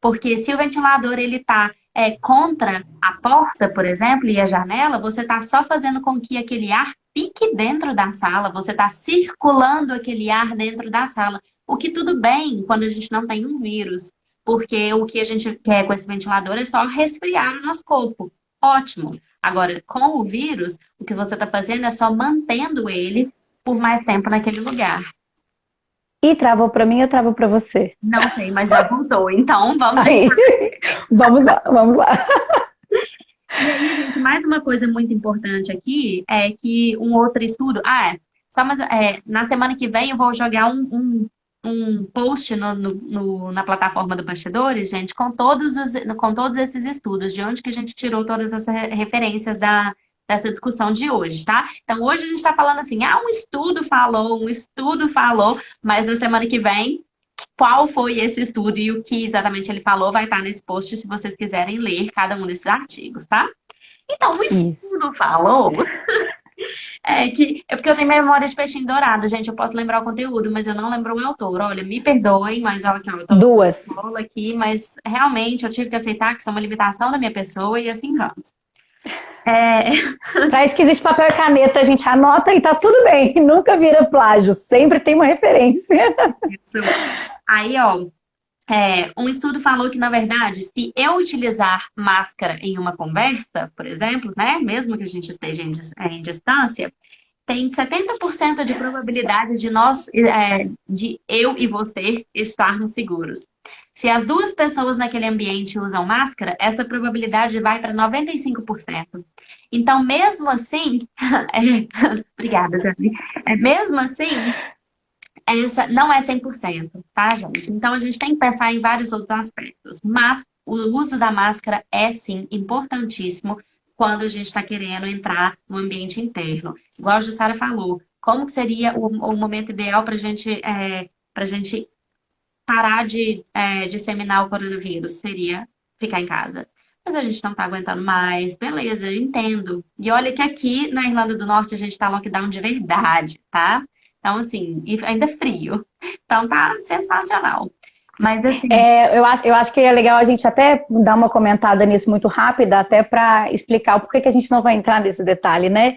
S2: Porque se o ventilador ele está contra a porta, por exemplo, e a janela, você está só fazendo com que aquele ar fique dentro da sala, você está circulando aquele ar dentro da sala. O que tudo bem quando a gente não tem um vírus, porque o que a gente quer com esse ventilador é só resfriar o nosso corpo. Ótimo. Agora, com o vírus, o que você está fazendo é só mantendo ele por mais tempo naquele lugar.
S1: e travou para mim, eu travo para você.
S2: Não sei, mas já voltou. Então, vamos
S1: Aí,
S2: deixar.
S1: vamos lá, vamos lá.
S2: E aí, gente, mais uma coisa muito importante aqui é que um outro estudo. Só mais, na semana que vem eu vou jogar um post na plataforma do Bastidores, gente, com todos esses estudos, de onde que a gente tirou todas essas referências dessa discussão de hoje, tá? Então, hoje a gente está falando assim, um estudo falou, mas na semana que vem, qual foi esse estudo e o que exatamente ele falou vai estar nesse post se vocês quiserem ler cada um desses artigos, tá? Então, o
S1: Isso.
S2: estudo falou é porque eu tenho memória de peixinho dourado, gente. Eu posso lembrar o conteúdo, mas eu não lembro o autor. Olha, me perdoem, mas olha aqui, ó, eu tô
S1: Duas.
S2: bola aqui, mas realmente eu tive que aceitar que isso é uma limitação da minha pessoa e assim vamos. É,
S1: Para isso que existe papel e caneta, a gente anota e tá tudo bem. Nunca vira plágio, sempre tem uma referência.
S2: isso. Aí, ó, um estudo falou que, na verdade, se eu utilizar máscara em uma conversa, por exemplo, né, mesmo que a gente esteja em distância, tem 70% de probabilidade de eu e você estarmos seguros. Se as duas pessoas naquele ambiente usam máscara, essa probabilidade vai para 95%. Então, mesmo assim, obrigada, Dani. Mesmo assim, essa não é 100%, tá, gente? Então, a gente tem que pensar em vários outros aspectos. Mas o uso da máscara é, sim, importantíssimo quando a gente está querendo entrar no ambiente interno. Igual a Jussara falou, como que seria o momento ideal para gente parar de disseminar o coronavírus? Seria ficar em casa. Mas a gente não está aguentando mais, beleza, eu entendo. E olha que aqui na Irlanda do Norte a gente está lockdown de verdade, tá? Então, assim, e ainda frio. Então tá sensacional. Mas assim,
S1: Eu acho que é legal a gente até dar uma comentada nisso muito rápida, até para explicar o porquê que a gente não vai entrar nesse detalhe, né?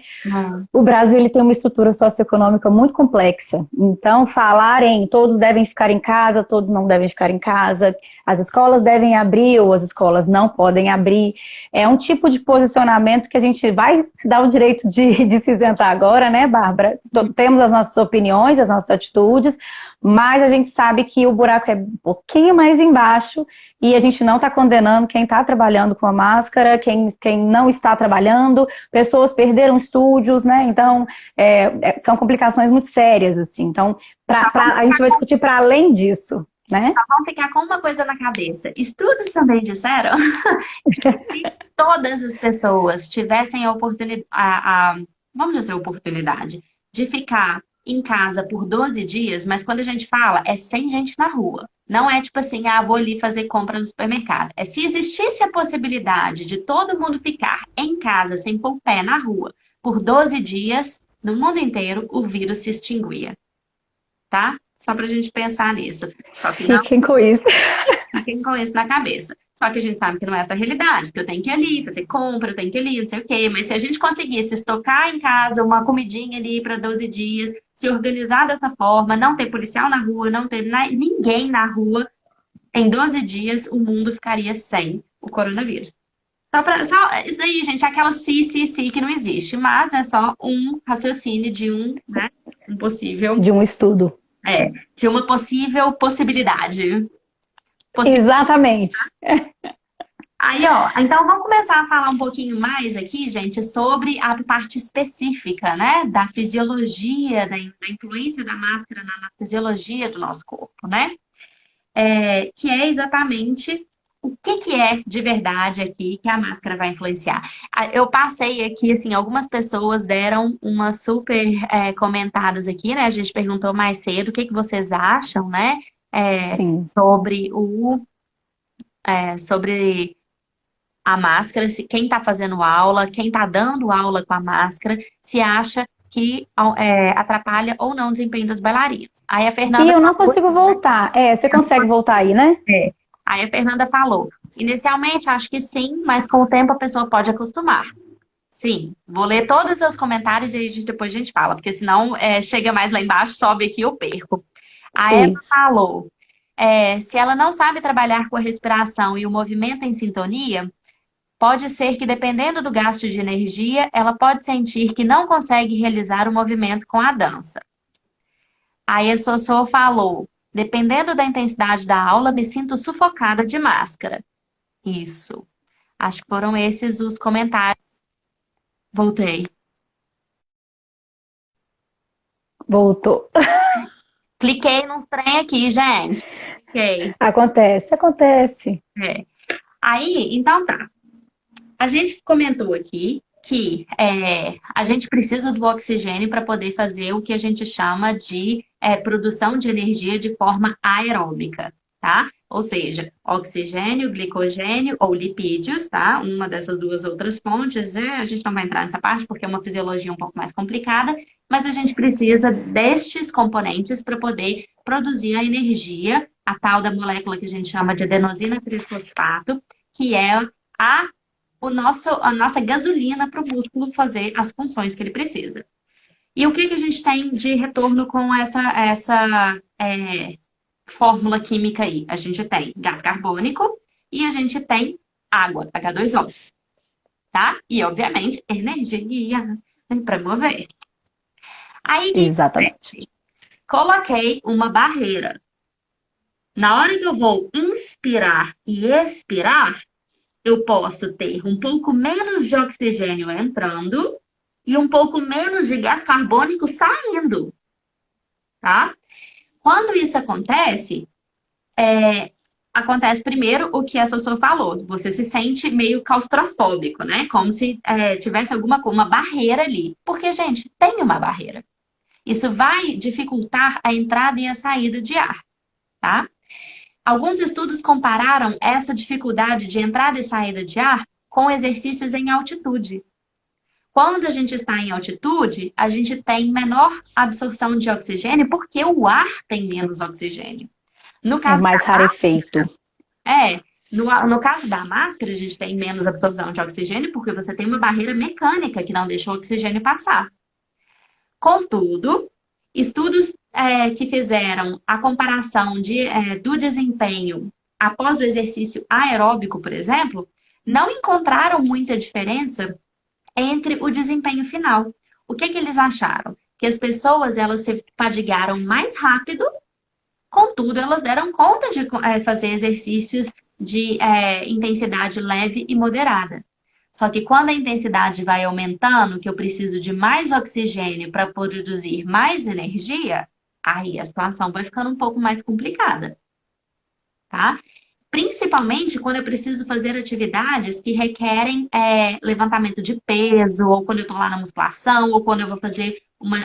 S1: O Brasil ele tem uma estrutura socioeconômica muito complexa. Então, falar em todos devem ficar em casa, todos não devem ficar em casa, as escolas devem abrir ou as escolas não podem abrir, é um tipo de posicionamento que a gente vai se dar o direito de se isentar agora, né, Bárbara? Temos as nossas opiniões, as nossas atitudes, mas a gente sabe que o buraco é um pouquinho mais embaixo e a gente não está condenando quem está trabalhando com a máscara, quem não está trabalhando, pessoas perderam estúdios, né? Então, são complicações muito sérias, assim. Então, a gente vai discutir para além disso, né?
S2: vamos ficar com uma coisa na cabeça. Estudos também disseram que se todas as pessoas tivessem a oportunidade, vamos dizer, oportunidade de ficar em casa por 12 dias, mas quando a gente fala, é sem gente na rua. Não é tipo assim, vou ali fazer compra no supermercado. É se existisse a possibilidade de todo mundo ficar em casa sem pôr o pé na rua por 12 dias, no mundo inteiro, o vírus se extinguia. Tá? Só pra gente pensar nisso. Só que não
S1: Fiquem com isso.
S2: fiquem com isso na cabeça. Só que a gente sabe que não é essa a realidade, que eu tenho que ir ali fazer compra, eu tenho que ir ali, não sei o quê. Mas se a gente conseguisse estocar em casa uma comidinha ali para 12 dias, se organizar dessa forma, não ter policial na rua, não ter ninguém na rua, em 12 dias o mundo ficaria sem o coronavírus. Isso daí, gente, é aquela se que não existe, mas é só um raciocínio de né, um possível,
S1: De um estudo.
S2: de uma possível possibilidade.
S1: Exatamente.
S2: Aí, ó, então vamos começar a falar um pouquinho mais aqui, gente, sobre a parte específica, né, da fisiologia, da influência da máscara na fisiologia do nosso corpo, né? Que é exatamente o que é de verdade aqui que a máscara vai influenciar. Eu passei aqui, assim, algumas pessoas deram umas super comentadas aqui, né? A gente perguntou mais cedo o que vocês acham, né?
S1: Sim.
S2: Sobre a máscara, se quem está fazendo aula, quem está dando aula com a máscara, se acha que atrapalha ou não o desempenho dos bailarinos. Aí a
S1: E
S2: Fernanda
S1: eu não
S2: falou,
S1: consigo voltar. Você consegue voltar aí, né?
S2: aí a Fernanda falou, inicialmente acho que sim, mas com o tempo a pessoa pode acostumar. Sim, vou ler todos os seus comentários e aí depois a gente fala, porque senão chega mais lá embaixo, sobe aqui e eu perco. A Eva
S1: Isso.
S2: falou, se ela não sabe trabalhar com a respiração e o movimento em sintonia, pode ser que, dependendo do gasto de energia, ela pode sentir que não consegue realizar o movimento com a dança. Aí a Sossô falou, dependendo da intensidade da aula, me sinto sufocada de máscara. Isso. Acho que foram esses os comentários. Voltei.
S1: Voltou.
S2: Cliquei nos trem aqui, gente. Cliquei.
S1: Acontece.
S2: Aí, então tá. A gente comentou aqui que a gente precisa do oxigênio para poder fazer o que a gente chama de produção de energia de forma aeróbica, tá? Ou seja, oxigênio, glicogênio ou lipídios, tá? Uma dessas duas outras fontes, a gente não vai entrar nessa parte porque é uma fisiologia um pouco mais complicada, mas a gente precisa destes componentes para poder produzir a energia, a tal da molécula que a gente chama de adenosina trifosfato, que é a nossa gasolina para o músculo fazer as funções que ele precisa. E o que a gente tem de retorno com essa fórmula química aí? A gente tem gás carbônico e a gente tem água, H2O, tá? E, obviamente, energia para mover. Aí, o que
S1: Exatamente.
S2: acontece? Coloquei uma barreira. Na hora que eu vou inspirar e expirar, eu posso ter um pouco menos de oxigênio entrando e um pouco menos de gás carbônico saindo, tá? Quando isso acontece, acontece primeiro o que a Sossô falou. Você se sente meio claustrofóbico, né? Como se tivesse uma barreira ali. Porque, gente, tem uma barreira. Isso vai dificultar a entrada e a saída de ar, tá? Alguns estudos compararam essa dificuldade de entrada e saída de ar com exercícios em altitude. Quando a gente está em altitude, a gente tem menor absorção de oxigênio porque o ar tem menos oxigênio. No
S1: É
S2: caso
S1: mais rarefeito.
S2: no caso da máscara, a gente tem menos absorção de oxigênio porque você tem uma barreira mecânica que não deixa o oxigênio passar. Contudo, estudos que fizeram a comparação do desempenho após o exercício aeróbico, por exemplo, não encontraram muita diferença entre o desempenho final. O que eles acharam? Que as pessoas elas se fadigaram mais rápido, contudo, elas deram conta de fazer exercícios de intensidade leve e moderada. Só que quando a intensidade vai aumentando, que eu preciso de mais oxigênio para produzir mais energia, aí a situação vai ficando um pouco mais complicada, tá? Principalmente quando eu preciso fazer atividades que requerem levantamento de peso, ou quando eu estou lá na musculação, ou quando eu vou fazer uma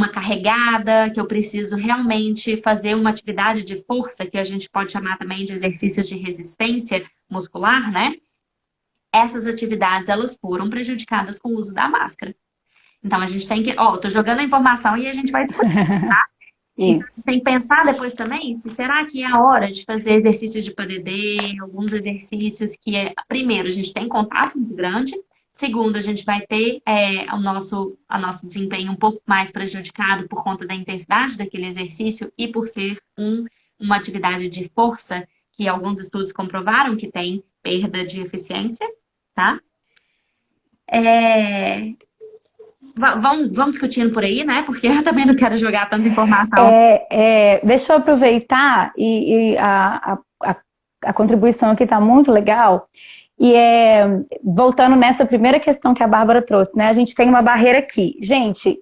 S2: carregada, que eu preciso realmente fazer uma atividade de força, que a gente pode chamar também de exercícios de resistência muscular, né? Essas atividades, elas foram prejudicadas com o uso da máscara. Então, a gente tem que... Ó, eu tô jogando a informação e a gente vai discutir, tá? Então, você tem que pensar depois também se será que é a hora de fazer exercícios de PDD, alguns exercícios que, primeiro, a gente tem contato muito grande, segundo, a gente vai ter o nosso desempenho um pouco mais prejudicado por conta da intensidade daquele exercício e por ser uma atividade de força, que alguns estudos comprovaram que tem perda de eficiência, tá? Vamos discutindo por aí, né? Porque eu também não quero jogar tanta informação.
S1: Deixa eu aproveitar e a contribuição aqui está muito legal. E voltando nessa primeira questão que a Bárbara trouxe, né? A gente tem uma barreira aqui. Gente,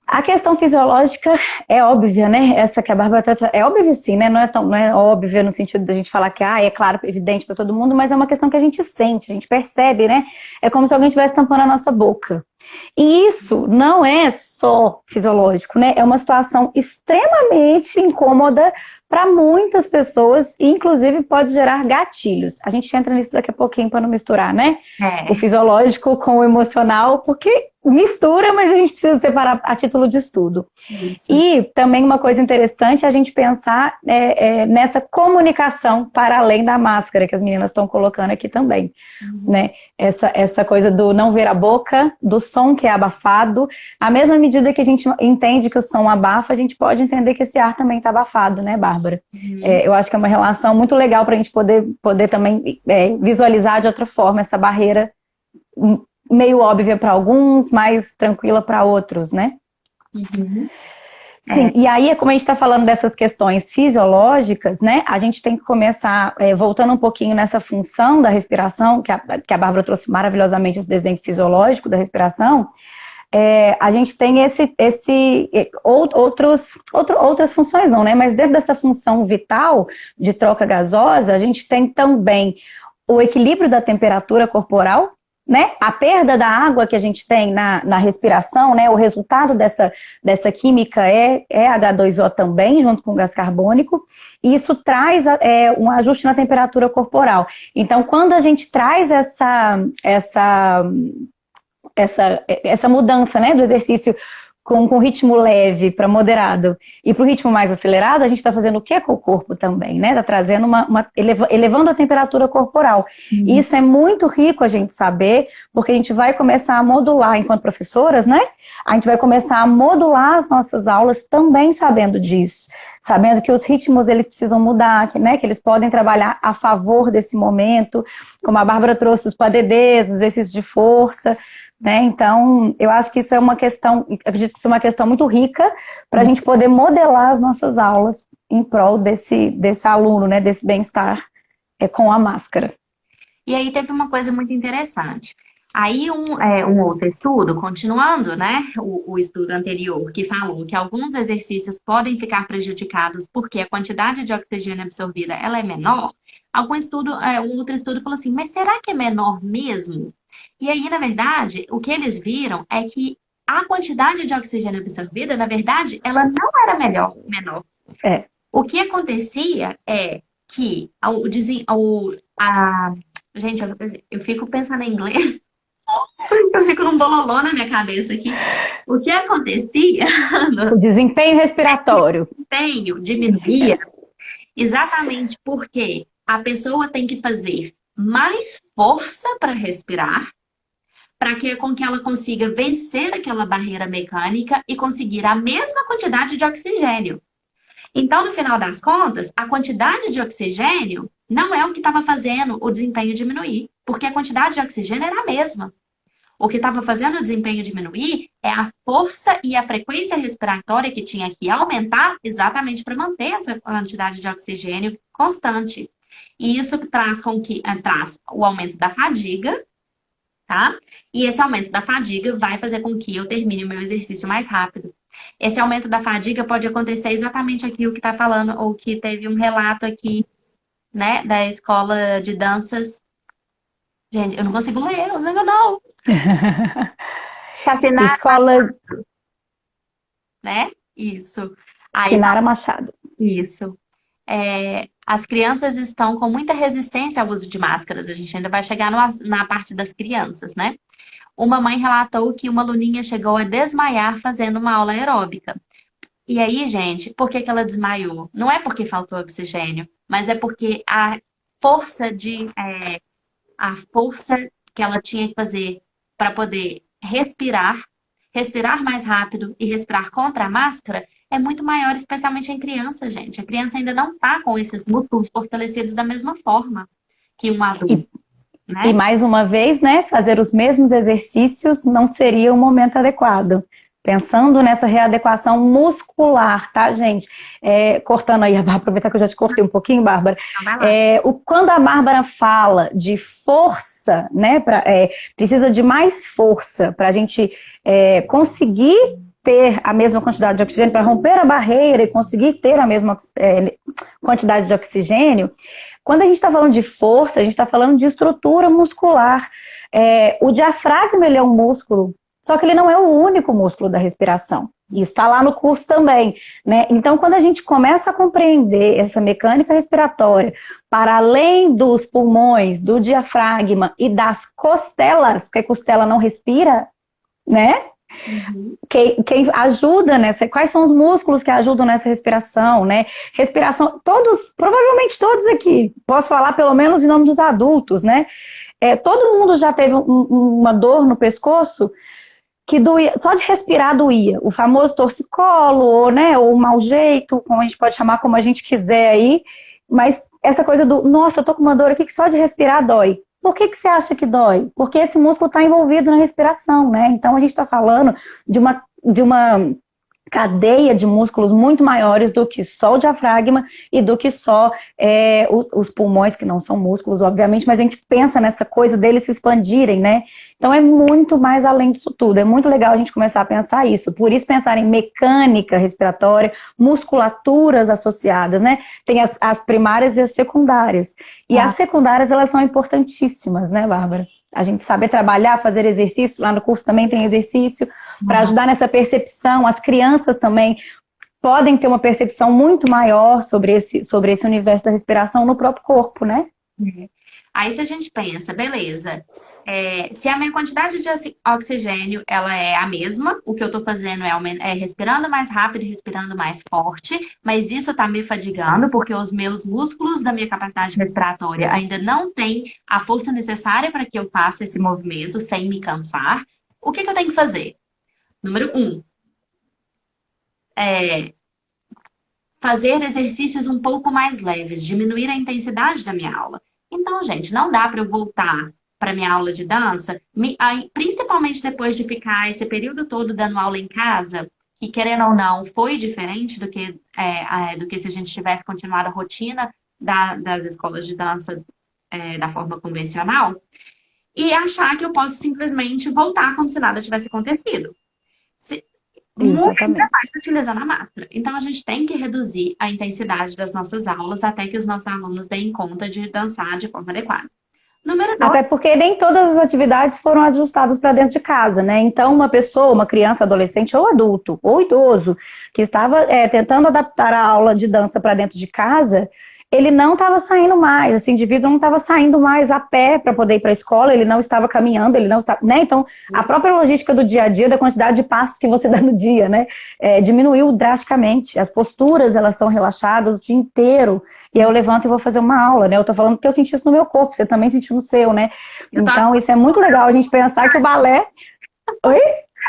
S1: a questão fisiológica é óbvia, né? Essa que a Bárbara trata, é óbvia sim, né? Não é óbvia no sentido da gente falar que é claro, evidente para todo mundo, mas é uma questão que a gente sente, a gente percebe, né? É como se alguém estivesse tampando a nossa boca. E isso não é só fisiológico, né? É uma situação extremamente incômoda para muitas pessoas, e inclusive pode gerar gatilhos. A gente entra nisso daqui a pouquinho para não misturar, né? O
S2: É,
S1: fisiológico com o emocional, porque mistura, mas a gente precisa separar a título de estudo.
S2: isso.
S1: E também uma coisa interessante é a gente pensar nessa comunicação para além da máscara que as meninas estão colocando aqui também, né? Essa coisa do não ver a boca, do som que é abafado. À mesma medida que a gente entende que o som abafa, a gente pode entender que esse ar também está abafado, né, Bárbara?
S2: Uhum.
S1: Eu acho que é uma relação muito legal para a gente poder também visualizar de outra forma essa barreira meio óbvia para alguns, mais tranquila para outros, né?
S2: Uhum.
S1: Sim, e aí, como a gente está falando dessas questões fisiológicas, né, a gente tem que começar, voltando um pouquinho nessa função da respiração, que a Bárbara trouxe maravilhosamente esse desenho fisiológico da respiração, a gente tem outras funções não, né, mas dentro dessa função vital de troca gasosa, a gente tem também o equilíbrio da temperatura corporal, né? A perda da água que a gente tem na respiração, né? O resultado dessa química é H2O também, junto com o gás carbônico, e isso traz um ajuste na temperatura corporal. Então, quando a gente traz essa mudança, né, do exercício com ritmo leve para moderado e para o ritmo mais acelerado, a gente está fazendo o que com o corpo também, né? Está trazendo elevando a temperatura corporal. E isso é muito rico a gente saber, porque a gente vai começar a modular, enquanto professoras, né? A gente vai começar a modular as nossas aulas também sabendo disso. Sabendo que os ritmos eles precisam mudar, né? Que eles podem trabalhar a favor desse momento, como a Bárbara trouxe os PADDs, os exercícios de força, né? Então, eu acho que isso é uma questão, acredito que isso é uma questão muito rica para a gente poder modelar as nossas aulas em prol desse aluno, né? Desse bem-estar com a máscara.
S2: E aí teve uma coisa muito interessante. Aí um outro estudo, continuando, né, o estudo anterior, que falou que alguns exercícios podem ficar prejudicados porque a quantidade de oxigênio absorvida ela é menor. Um outro estudo falou assim, mas será que é menor mesmo? E aí, na verdade, o que eles viram é que a quantidade de oxigênio absorvida, na verdade, ela não era menor.
S1: É.
S2: O que acontecia é que gente, eu fico pensando em inglês, eu fico num bololô na minha cabeça aqui. O que acontecia
S1: O desempenho respiratório.
S2: desempenho diminuía exatamente porque a pessoa tem que fazer mais força para respirar, com que ela consiga vencer aquela barreira mecânica e conseguir a mesma quantidade de oxigênio. Então, no final das contas, a quantidade de oxigênio não é o que estava fazendo o desempenho diminuir, porque a quantidade de oxigênio era a mesma. O que estava fazendo o desempenho diminuir é a força e a frequência respiratória que tinha que aumentar exatamente para manter essa quantidade de oxigênio constante. E isso traz o aumento da fadiga, tá? E esse aumento da fadiga vai fazer com que eu termine o meu exercício mais rápido. Esse aumento da fadiga pode acontecer exatamente aqui o que está falando, ou que teve um relato aqui, né, da escola de danças. Gente, eu não consigo ler, eu não.
S1: Escola
S2: Né? Isso. Aí,
S1: Sinara Machado.
S2: isso. As crianças estão com muita resistência ao uso de máscaras. A gente ainda vai chegar na parte das crianças, né? Uma mãe relatou que uma aluninha chegou a desmaiar fazendo uma aula aeróbica. E aí, gente, por que ela desmaiou? Não é porque faltou oxigênio, mas é porque a força que ela tinha que fazer para poder respirar mais rápido e respirar contra a máscara é muito maior, especialmente em criança, gente. A criança ainda não está com esses músculos fortalecidos da mesma forma que um adulto. Né?
S1: E mais uma vez, né, fazer os mesmos exercícios não seria o momento adequado. Pensando nessa readequação muscular, tá, gente? Cortando aí, aproveitar que eu já te cortei um pouquinho, Bárbara. Quando a Bárbara fala de força, né, precisa de mais força para a gente conseguir ter a mesma quantidade de oxigênio, para romper a barreira e conseguir ter a mesma quantidade de oxigênio. Quando a gente está falando de força, a gente está falando de estrutura muscular. O diafragma, ele é um músculo Só que ele não é o único músculo da respiração. Isso está lá no curso também, né? Então, quando a gente começa a compreender essa mecânica respiratória para além dos pulmões, do diafragma e das costelas, porque a costela não respira, né?
S2: Uhum.
S1: Quem ajuda nessa, quais são os músculos que ajudam nessa respiração, né? Respiração, todos, provavelmente todos aqui, posso falar pelo menos em nome dos adultos, né? Todo mundo já teve uma dor no pescoço que doía, só de respirar doía. O famoso torcicolo, ou, né, ou mau jeito, como a gente pode chamar como a gente quiser aí, mas essa coisa do, nossa, eu tô com uma dor aqui que só de respirar dói. Por que você acha que dói? Porque esse músculo está envolvido na respiração, né? Então a gente está falando de uma cadeia de músculos muito maiores do que só o diafragma e do que só os pulmões, que não são músculos, obviamente, mas a gente pensa nessa coisa deles se expandirem, né? Então é muito mais além disso tudo. É muito legal a gente começar a pensar isso. Por isso, pensar em mecânica respiratória, musculaturas associadas, né? Tem as primárias e as secundárias. E as secundárias, elas são importantíssimas, né, Bárbara? A gente saber trabalhar, fazer exercício, lá no curso também tem exercício, para ajudar nessa percepção. As crianças também podem ter uma percepção muito maior sobre esse universo da respiração no próprio corpo, né?
S2: Aí se a gente pensa, beleza, se a minha quantidade de oxigênio ela é a mesma, o que eu estou fazendo é respirando mais rápido e respirando mais forte, mas isso está me fadigando porque os meus músculos da minha capacidade respiratória ainda não têm a força necessária para que eu faça esse movimento sem me cansar. O que eu tenho que fazer? Número 1, fazer exercícios um pouco mais leves, diminuir a intensidade da minha aula. Então, gente, não dá para eu voltar para minha aula de dança, principalmente depois de ficar esse período todo dando aula em casa, que querendo ou não, foi diferente do que se a gente tivesse continuado a rotina das escolas de dança da forma convencional, e achar que eu posso simplesmente voltar como se nada tivesse acontecido. Muito ainda mais utilizando a máscara. Então, a gente tem que reduzir a intensidade das nossas aulas até que os nossos alunos deem conta de dançar de forma adequada. Número 2.
S1: Até porque nem todas as atividades foram ajustadas para dentro de casa, né? Então, uma pessoa, uma criança, adolescente ou adulto, ou idoso, que estava tentando adaptar a aula de dança para dentro de casa, ele não estava saindo mais, esse indivíduo não estava saindo mais a pé para poder ir para a escola, ele não estava caminhando, ele não estava, né? Então, a própria logística do dia a dia, da quantidade de passos que você dá no dia, né? Diminuiu drasticamente. As posturas, elas são relaxadas o dia inteiro. E aí eu levanto e vou fazer uma aula, né? Eu tô falando porque eu senti isso no meu corpo, você também sentiu no seu, né? Então, isso é muito legal, a gente pensar que o balé... Oi?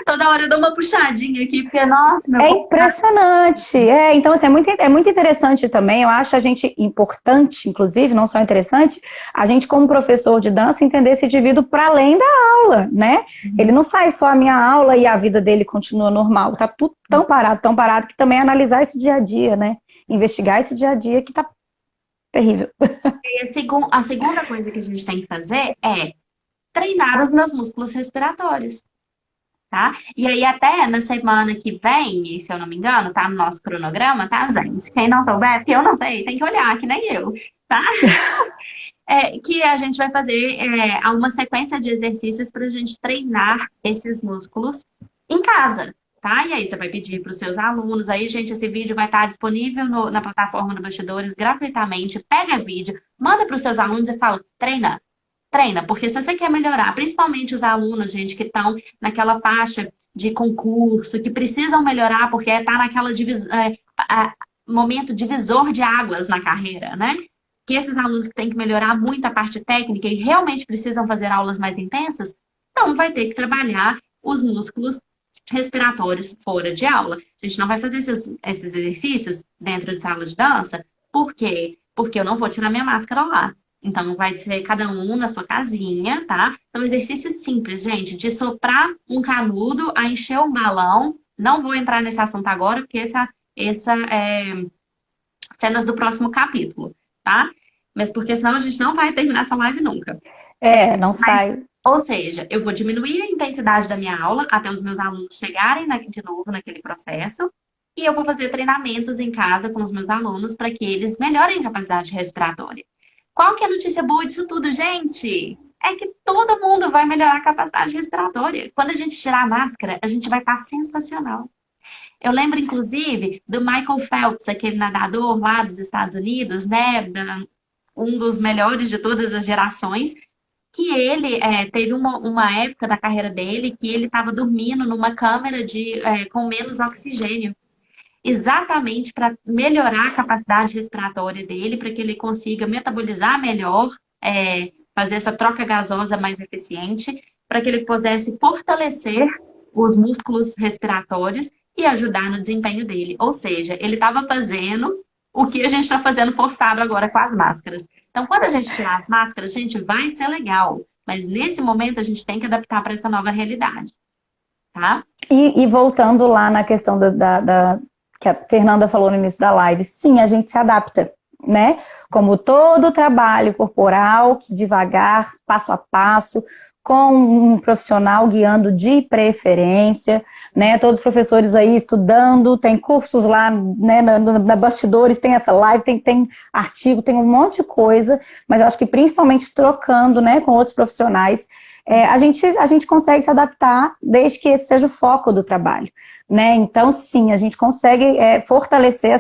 S2: Toda hora eu dou uma puxadinha aqui, porque, nossa, meu corpo...
S1: impressionante. Então, assim, é muito interessante também. Eu acho a gente importante, inclusive, não só interessante, a gente, como professor de dança, entender esse indivíduo para além da aula, né? Ele não faz só a minha aula e a vida dele continua normal. Tá tudo tão parado, que também é analisar esse dia a dia, né? Investigar esse dia a dia que tá terrível.
S2: E a segunda coisa que a gente tem que fazer é treinar os meus músculos respiratórios. Tá? E aí até na semana que vem, se eu não me engano, tá no nosso cronograma, tá, gente? Quem não souber, porque eu não sei, tem que olhar, que nem eu, tá? Que a gente vai fazer uma sequência de exercícios para a gente treinar esses músculos em casa, tá? E aí você vai pedir para os seus alunos, aí, gente, esse vídeo vai estar disponível na plataforma do Bastidores gratuitamente, pega vídeo, manda para os seus alunos e fala, treina, porque se você quer melhorar, principalmente os alunos, gente, que estão naquela faixa de concurso, que precisam melhorar porque está naquela momento divisor de águas na carreira, né? Que esses alunos que têm que melhorar muito a parte técnica e realmente precisam fazer aulas mais intensas, então vai ter que trabalhar os músculos respiratórios fora de aula. A gente não vai fazer esses exercícios dentro de sala de dança. Por quê? Porque eu não vou tirar minha máscara lá. Então, vai ser cada um na sua casinha, tá? São exercícios simples, gente, de soprar um canudo a encher um balão. Não vou entrar nesse assunto agora, porque essa é cenas do próximo capítulo, tá? Mas porque senão a gente não vai terminar essa live nunca.
S1: Não sai.
S2: Ou seja, eu vou diminuir a intensidade da minha aula até os meus alunos chegarem de novo naquele processo. E eu vou fazer treinamentos em casa com os meus alunos para que eles melhorem a capacidade respiratória. Qual que é a notícia boa disso tudo, gente? é que todo mundo vai melhorar a capacidade respiratória. Quando a gente tirar a máscara, a gente vai estar sensacional. Eu lembro, inclusive, do Michael Phelps, aquele nadador lá dos Estados Unidos, né? Um dos melhores de todas as gerações, que ele teve uma época da carreira dele que ele estava dormindo numa câmera com menos oxigênio, exatamente para melhorar a capacidade respiratória dele, para que ele consiga metabolizar melhor, fazer essa troca gasosa mais eficiente, para que ele pudesse fortalecer os músculos respiratórios e ajudar no desempenho dele. Ou seja, ele estava fazendo o que a gente está fazendo forçado agora com as máscaras. Então, quando a gente tirar as máscaras, a gente vai ser legal. Mas nesse momento a gente tem que adaptar para essa nova realidade. Tá?
S1: E voltando lá na questão que a Fernanda falou no início da live, sim, a gente se adapta, né? Como todo trabalho corporal, que devagar, passo a passo, com um profissional guiando de preferência, né? Todos os professores aí estudando, tem cursos lá, né, na bastidores, tem essa live, tem artigo, tem um monte de coisa, mas eu acho que principalmente trocando, né, com outros profissionais, a gente consegue se adaptar desde que esse seja o foco do trabalho, né? Então, sim, a gente consegue fortalecer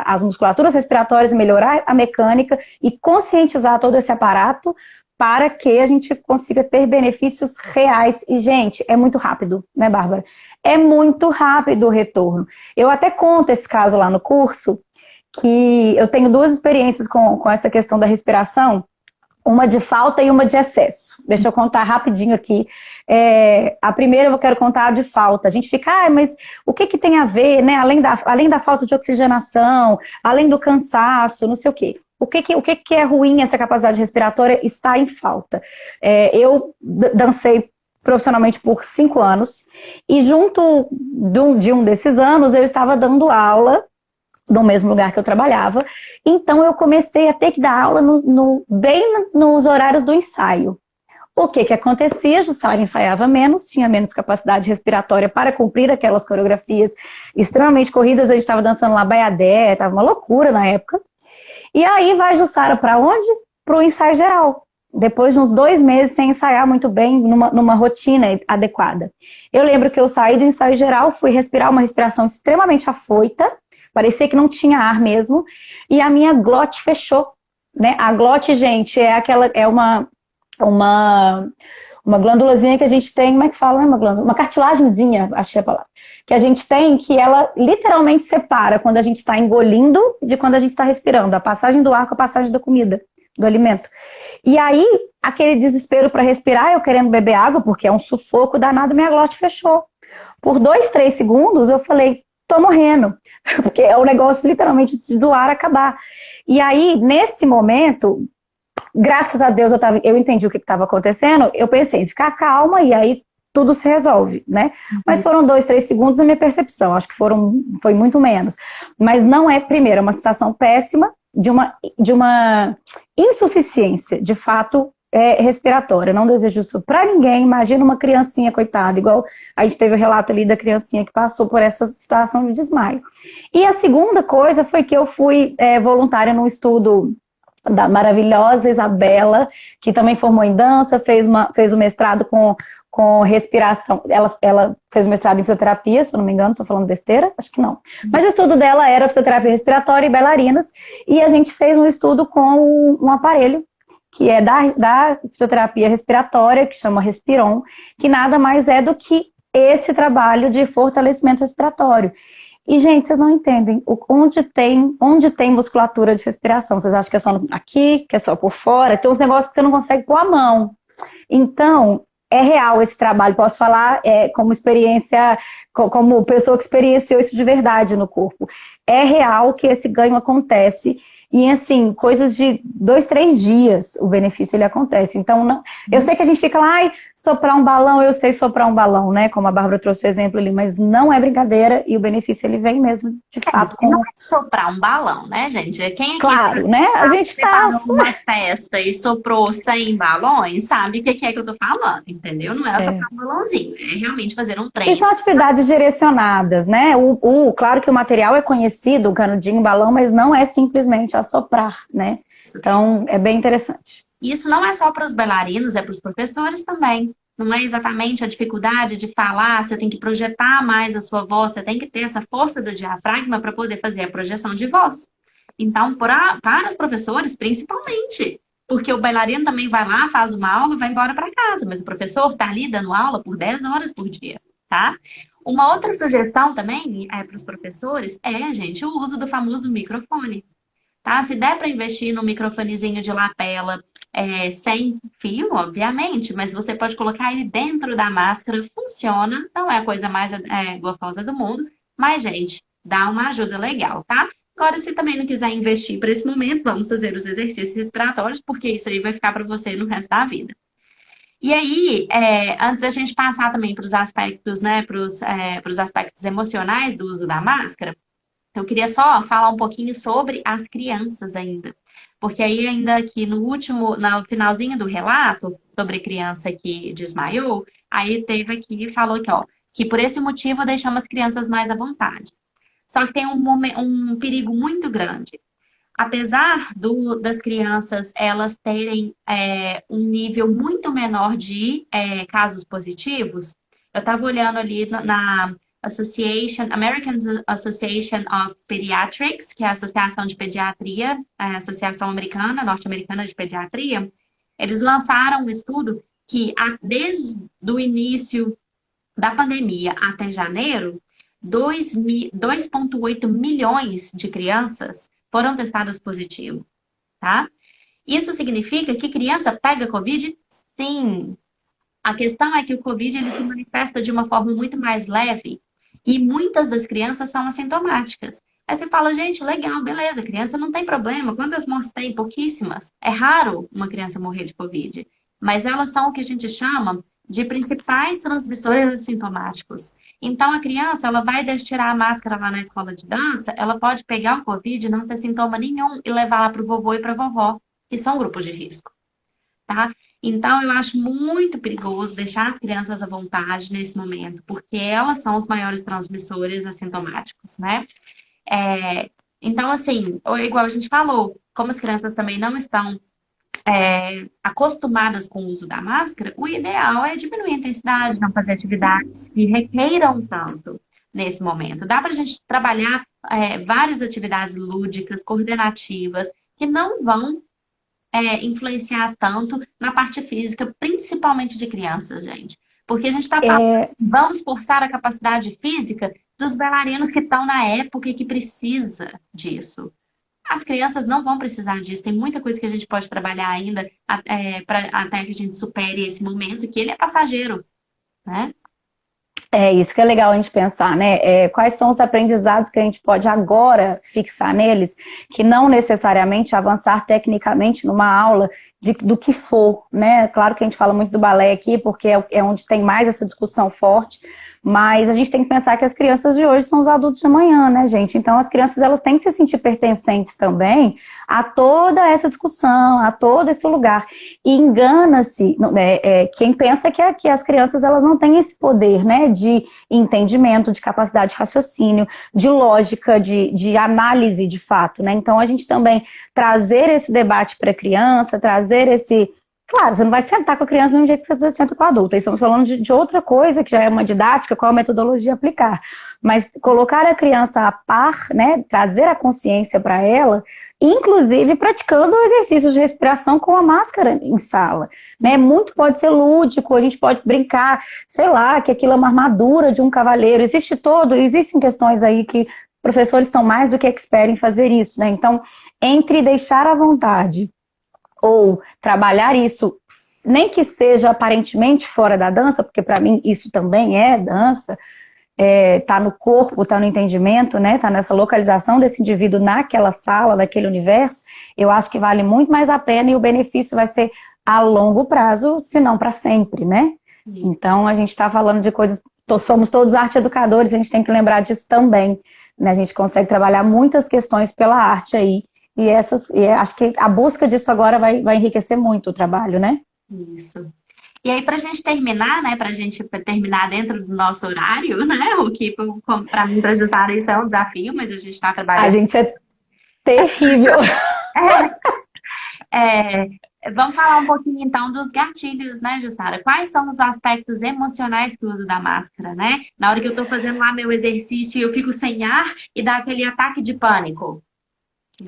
S1: as musculaturas respiratórias, melhorar a mecânica e conscientizar todo esse aparato para que a gente consiga ter benefícios reais. E, gente, é muito rápido, né, Bárbara? É muito rápido o retorno. Eu até conto esse caso lá no curso, que eu tenho 2 experiências com essa questão da respiração, uma de falta e uma de excesso. Deixa eu contar rapidinho aqui. A primeira eu quero contar de falta. A gente fica, mas o que tem a ver, né? Além da falta de oxigenação, além do cansaço, não sei o quê. O que é ruim essa capacidade respiratória está em falta. Eu dancei profissionalmente por 5 anos e junto de um desses anos eu estava dando aula no mesmo lugar que eu trabalhava, então eu comecei a ter que dar aula bem nos horários do ensaio. O que acontecia? Jussara ensaiava menos, tinha menos capacidade respiratória para cumprir aquelas coreografias extremamente corridas, a gente estava dançando lá baiadé, estava uma loucura na época. E aí vai Jussara para onde? Para o ensaio geral. Depois de uns 2 meses sem ensaiar muito bem, numa rotina adequada. Eu lembro que eu saí do ensaio geral, fui respirar uma respiração extremamente afoita, parecia que não tinha ar mesmo, e a minha glote fechou, né? A glote, gente, é uma glândulazinha que a gente tem, como é que fala, né? Uma cartilagemzinha, achei a palavra, que a gente tem, que ela literalmente separa quando a gente está engolindo de quando a gente está respirando, a passagem do ar com a passagem da comida, do alimento. E aí, aquele desespero para respirar, eu querendo beber água, porque é um sufoco danado, minha glote fechou. Por 2, 3 segundos, eu falei, tô morrendo, porque é o negócio literalmente do ar acabar. E aí, nesse momento, graças a Deus eu entendi o que estava acontecendo, eu pensei em ficar calma e aí tudo se resolve, né? Mas foram 2, 3 segundos na minha percepção, acho que foi muito menos. Mas não é, primeiro, uma sensação péssima de uma insuficiência, de fato, respiratória. Não desejo isso para ninguém. Imagina uma criancinha, coitada, igual a gente teve o relato ali da criancinha que passou por essa situação de desmaio. E a segunda coisa foi que eu fui voluntária num estudo da maravilhosa Isabela, que também formou em dança, fez o mestrado com respiração. Ela fez o mestrado em fisioterapia, se eu não me engano, estou falando besteira? Acho que não. Mas o estudo dela era fisioterapia respiratória e bailarinas, e a gente fez um estudo com um aparelho que é da fisioterapia respiratória, que chama Respiron, que nada mais é do que esse trabalho de fortalecimento respiratório. E, gente, vocês não entendem onde tem musculatura de respiração. Vocês acham que é só aqui, que é só por fora? Tem uns negócios que você não consegue pôr a mão. Então, é real esse trabalho. Posso falar como experiência, como pessoa que experienciou isso de verdade no corpo. É real que esse ganho acontece. E, assim, coisas de 2, 3 dias o benefício ele acontece. Então, não, eu sei que a gente fica lá, soprar um balão, eu sei soprar um balão, né? Como a Bárbara trouxe o exemplo ali, mas não é brincadeira e o benefício ele vem mesmo, de fato.
S2: Não é soprar um balão, né, gente? Quem aqui
S1: claro, né? A gente tá
S2: numa festa e soprou 100 balões, sabe o que é que eu tô falando, entendeu? Não é soprar um balãozinho, é realmente fazer um treino.
S1: E são atividades direcionadas, né? Claro que o material é conhecido, o canudinho, o balão, mas não é simplesmente assoprar, né? Então, é bem interessante.
S2: E isso não é só para os bailarinos, é para os professores também. Não é exatamente a dificuldade de falar, você tem que projetar mais a sua voz, você tem que ter essa força do diafragma para poder fazer a projeção de voz. Então, para os professores, principalmente, porque o bailarino também vai lá, faz uma aula, vai embora para casa, mas o professor está ali dando aula por 10 horas por dia, tá? Uma outra sugestão também para os professores gente, o uso do famoso microfone, tá? Se der para investir no microfonezinho de lapela, sem fio, obviamente, mas você pode colocar ele dentro da máscara, funciona, não é a coisa mais gostosa do mundo, mas, gente, dá uma ajuda legal, tá? Agora, se também não quiser investir para esse momento, vamos fazer os exercícios respiratórios, porque isso aí vai ficar para você no resto da vida. E aí, antes da gente passar também para os aspectos, né, para os aspectos emocionais do uso da máscara, eu queria só falar um pouquinho sobre as crianças ainda. Porque aí ainda aqui no finalzinho do relato, sobre criança que desmaiou, aí teve aqui, falou aqui, ó, que por esse motivo deixamos as crianças mais à vontade. Só que tem um perigo muito grande. Apesar das crianças elas terem um nível muito menor de casos positivos, eu estava olhando ali na American Association of Pediatrics, que é a Associação de Pediatria, a Associação Norte-Americana de Pediatria, eles lançaram um estudo que desde o início da pandemia até janeiro, 2,8 milhões de crianças foram testadas positivo, tá? Isso significa que criança pega Covid? Sim. A questão é que o Covid ele se manifesta de uma forma muito mais leve e muitas das crianças são assintomáticas. Aí você fala, gente, legal, beleza, criança não tem problema. Quantas mortes tem? Pouquíssimas. É raro uma criança morrer de Covid. Mas elas são o que a gente chama de principais transmissores assintomáticos. Então, a criança, ela vai tirar a máscara lá na escola de dança, ela pode pegar o Covid e não ter sintoma nenhum e levar lá para o vovô e para a vovó, que são grupos de risco, tá? Então, eu acho muito perigoso deixar as crianças à vontade nesse momento, porque elas são os maiores transmissores assintomáticos, né? Então, assim, igual a gente falou, como as crianças também não estão acostumadas com o uso da máscara, o ideal é diminuir a intensidade, não fazer atividades que requeiram tanto nesse momento. Dá para a gente trabalhar várias atividades lúdicas, coordenativas, que não vão influenciar tanto na parte física, principalmente de crianças, gente. Porque a gente está falando, vamos forçar a capacidade física dos bailarinos que estão na época e que precisa disso. As crianças não vão precisar disso. Tem muita coisa que a gente pode trabalhar ainda até que a gente supere esse momento, que ele é passageiro, né?
S1: Isso que é legal a gente pensar, né? Quais são os aprendizados que a gente pode agora fixar neles, que não necessariamente avançar tecnicamente numa aula do que for, né? Claro que a gente fala muito do balé aqui, porque é onde tem mais essa discussão forte, mas a gente tem que pensar que as crianças de hoje são os adultos de amanhã, né, gente? Então, as crianças, elas têm que se sentir pertencentes também a toda essa discussão, a todo esse lugar. E engana-se quem pensa que as crianças, elas não têm esse poder, né, de entendimento, de capacidade de raciocínio, de lógica, de análise de fato, né? Então, a gente também trazer esse debate para a criança, trazer esse... Claro, você não vai sentar com a criança do mesmo jeito que você senta com a adulta. Estamos falando de outra coisa, que já é uma didática, qual a metodologia aplicar. Mas colocar a criança a par, né, trazer a consciência para ela, inclusive praticando exercícios de respiração com a máscara em sala. Né? Muito pode ser lúdico, a gente pode brincar, sei lá, que aquilo é uma armadura de um cavaleiro. Existem questões aí que professores estão mais do que expertos em fazer isso. Né? Então, entre deixar à vontade ou trabalhar isso, nem que seja aparentemente fora da dança, porque para mim isso também é dança, tá no corpo, tá no entendimento, né, tá nessa localização desse indivíduo naquela sala, naquele universo, eu acho que vale muito mais a pena e o benefício vai ser a longo prazo, se não para sempre, né? Então a gente está falando de coisas, somos todos arte educadores, a gente tem que lembrar disso também, né? A gente consegue trabalhar muitas questões pela arte aí, e acho que a busca disso agora vai enriquecer muito o trabalho, né?
S2: Isso. E aí, para a gente terminar, né? Para a gente terminar dentro do nosso horário, né? O que, para mim, para ajustar isso é um desafio, mas a gente está trabalhando.
S1: A gente é terrível.
S2: Vamos falar um pouquinho então dos gatilhos, né, Jussara? Quais são os aspectos emocionais que eu uso da máscara, né? Na hora que eu tô fazendo lá meu exercício, eu fico sem ar e dá aquele ataque de pânico,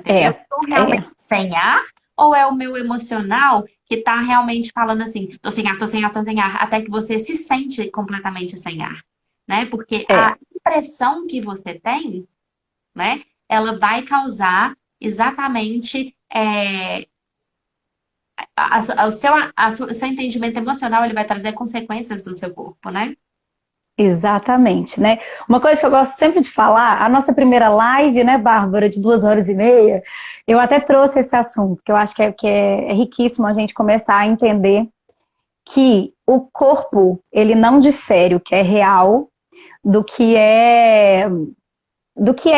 S1: É,
S2: entendeu? Estou
S1: é,
S2: realmente sem ar ou é o meu emocional que tá realmente falando assim, tô sem ar, tô sem ar, tô sem ar, até que você se sente completamente sem ar, né? Porque a
S1: é,
S2: impressão que você tem, né, ela vai causar exatamente o seu entendimento emocional, ele vai trazer consequências do seu corpo, né?
S1: exatamente, né? Uma coisa que eu gosto sempre de falar, a nossa primeira live, né, Bárbara, de 2 horas e meia, eu até trouxe esse assunto, que eu acho que é riquíssimo a gente começar a entender que o corpo, ele não difere o que é real do que é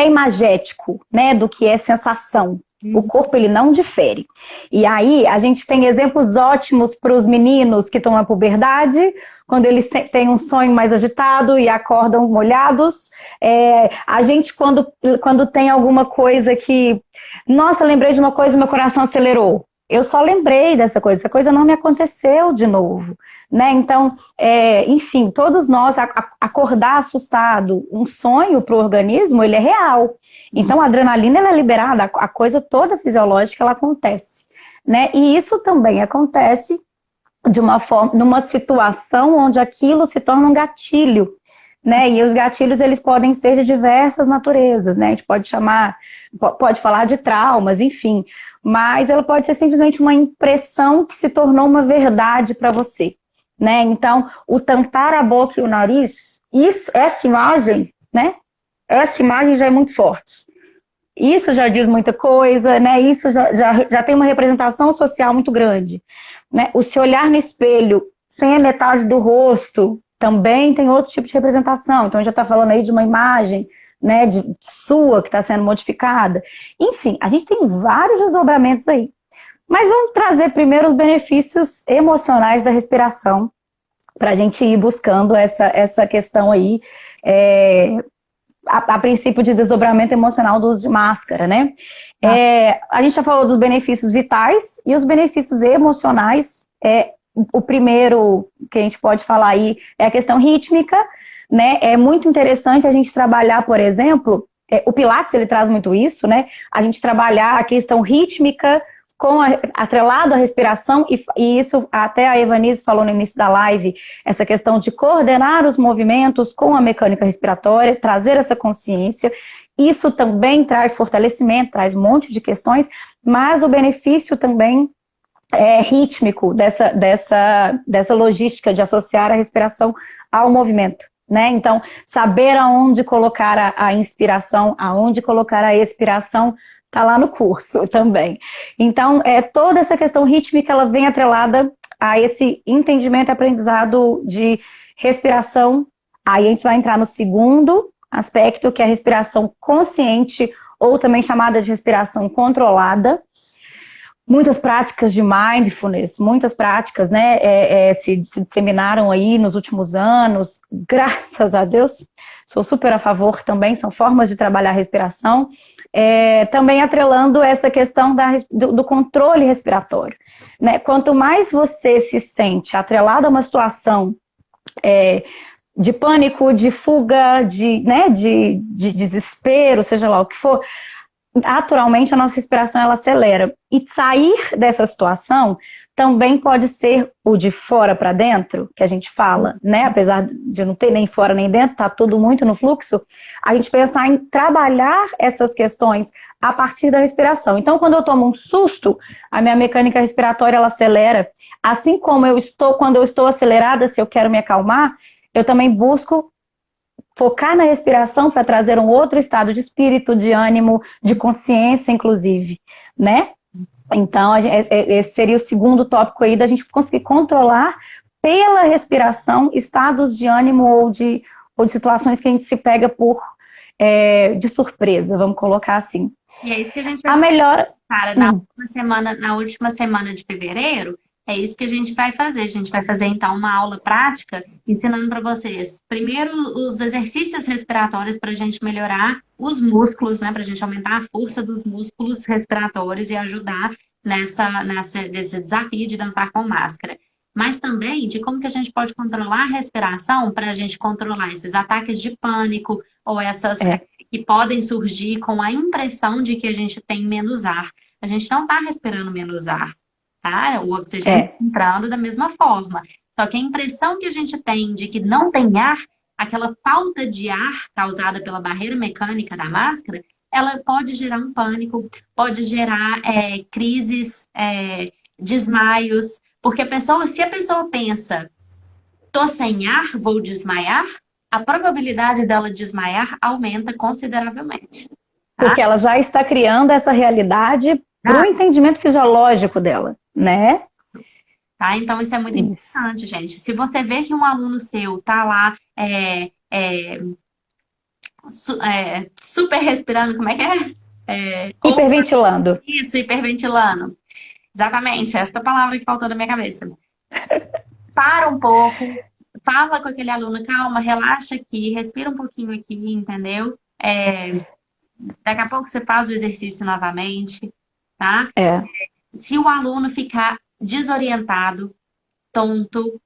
S1: imagético, né? Do que é sensação. O
S2: Uhum.
S1: corpo ele não difere. E aí a gente tem exemplos ótimos para os meninos que estão na puberdade, quando eles têm um sonho mais agitado e acordam molhados. A gente quando tem alguma coisa que, nossa, lembrei de uma coisa e meu coração acelerou. Eu só lembrei dessa coisa, essa coisa não me aconteceu de novo. Né? Então, enfim, todos nós, acordar assustado, um sonho para o organismo, ele é real. Então, a adrenalina ela é liberada, a coisa toda fisiológica ela acontece. Né? E isso também acontece de uma forma, numa situação onde aquilo se torna um gatilho. Né? E os gatilhos eles podem ser de diversas naturezas, né? A gente pode chamar, pode falar de traumas, enfim, mas ela pode ser simplesmente uma impressão que se tornou uma verdade para você. Né? Então, o tampar a boca e o nariz, essa imagem, né? Essa imagem já é muito forte. Isso já diz muita coisa, né? Isso já tem uma representação social muito grande. Né? O se olhar no espelho sem a metade do rosto também tem outro tipo de representação. Então, já está falando aí de uma imagem, né, de sua que está sendo modificada. Enfim, a gente tem vários desdobramentos aí. Mas vamos trazer primeiro os benefícios emocionais da respiração, para a gente ir buscando essa questão aí, a princípio de desdobramento emocional do uso de máscara, né?
S2: Tá.
S1: A gente já falou dos benefícios vitais e os benefícios emocionais. O primeiro que a gente pode falar aí é a questão rítmica, né? É muito interessante a gente trabalhar, por exemplo, o Pilates ele traz muito isso, né? A gente trabalhar a questão rítmica atrelado à respiração, e isso até a Evanise falou no início da live, essa questão de coordenar os movimentos com a mecânica respiratória, trazer essa consciência. Isso também traz fortalecimento, traz um monte de questões, mas o benefício também é rítmico dessa logística de associar a respiração ao movimento. Né? Então, saber aonde colocar a inspiração, aonde colocar a expiração, está lá no curso também. Então, toda essa questão rítmica, ela vem atrelada a esse entendimento e aprendizado de respiração. Aí a gente vai entrar no segundo aspecto, que é a respiração consciente, ou também chamada de respiração controlada. Muitas práticas de mindfulness, muitas práticas, né, se disseminaram aí nos últimos anos, graças a Deus, sou super a favor também, são formas de trabalhar a respiração, também atrelando essa questão do controle respiratório, né, quanto mais você se sente atrelado a uma situação de pânico, de fuga, de desespero, seja lá o que for, naturalmente a nossa respiração ela acelera. E sair dessa situação também pode ser o de fora para dentro, que a gente fala, né? Apesar de não ter nem fora nem dentro, tá tudo muito no fluxo, a gente pensar em trabalhar essas questões a partir da respiração. Então, quando eu tomo um susto, a minha mecânica respiratória ela acelera. Assim como quando eu estou acelerada, se eu quero me acalmar, eu também busco focar na respiração para trazer um outro estado de espírito, de ânimo, de consciência, inclusive, né? Então, esse seria o segundo tópico aí da gente conseguir controlar pela respiração estados de ânimo ou de situações que a gente se pega de surpresa, vamos colocar assim.
S2: E é isso que a gente
S1: A
S2: vai
S1: melhor...
S2: Cara, na última semana de fevereiro, é isso que a gente vai fazer. A gente vai fazer, então, uma aula prática ensinando para vocês, primeiro, os exercícios respiratórios para a gente melhorar os músculos, né? Para a gente aumentar a força dos músculos respiratórios e ajudar desse desafio de dançar com máscara, mas também de como que a gente pode controlar a respiração para a gente controlar esses ataques de pânico ou essas
S1: É,
S2: que podem surgir com a impressão de que a gente tem menos ar. A gente não está respirando menos ar, tá? O oxigênio
S1: é.
S2: entrando da mesma forma. Só que a impressão que a gente tem de que não tem ar, aquela falta de ar causada pela barreira mecânica da máscara, ela pode gerar um pânico, pode gerar crises, desmaios, porque se a pessoa pensa, tô sem ar, vou desmaiar, a probabilidade dela desmaiar aumenta consideravelmente, tá?
S1: Porque ela já está criando essa realidade para o
S2: Ah,
S1: entendimento fisiológico dela, né?
S2: tá? Então, isso é muito
S1: Isso.
S2: importante, gente. Se você vê que um aluno seu tá lá super respirando, como é que é? Ou
S1: Hiperventilando.
S2: isso, hiperventilando. Exatamente, essa palavra que faltou na minha cabeça. Para um pouco, fala com aquele aluno, calma, relaxa aqui, respira um pouquinho aqui, entendeu? Daqui a pouco você faz o exercício novamente, tá?
S1: É,
S2: Se o aluno ficar desorientado, tonto,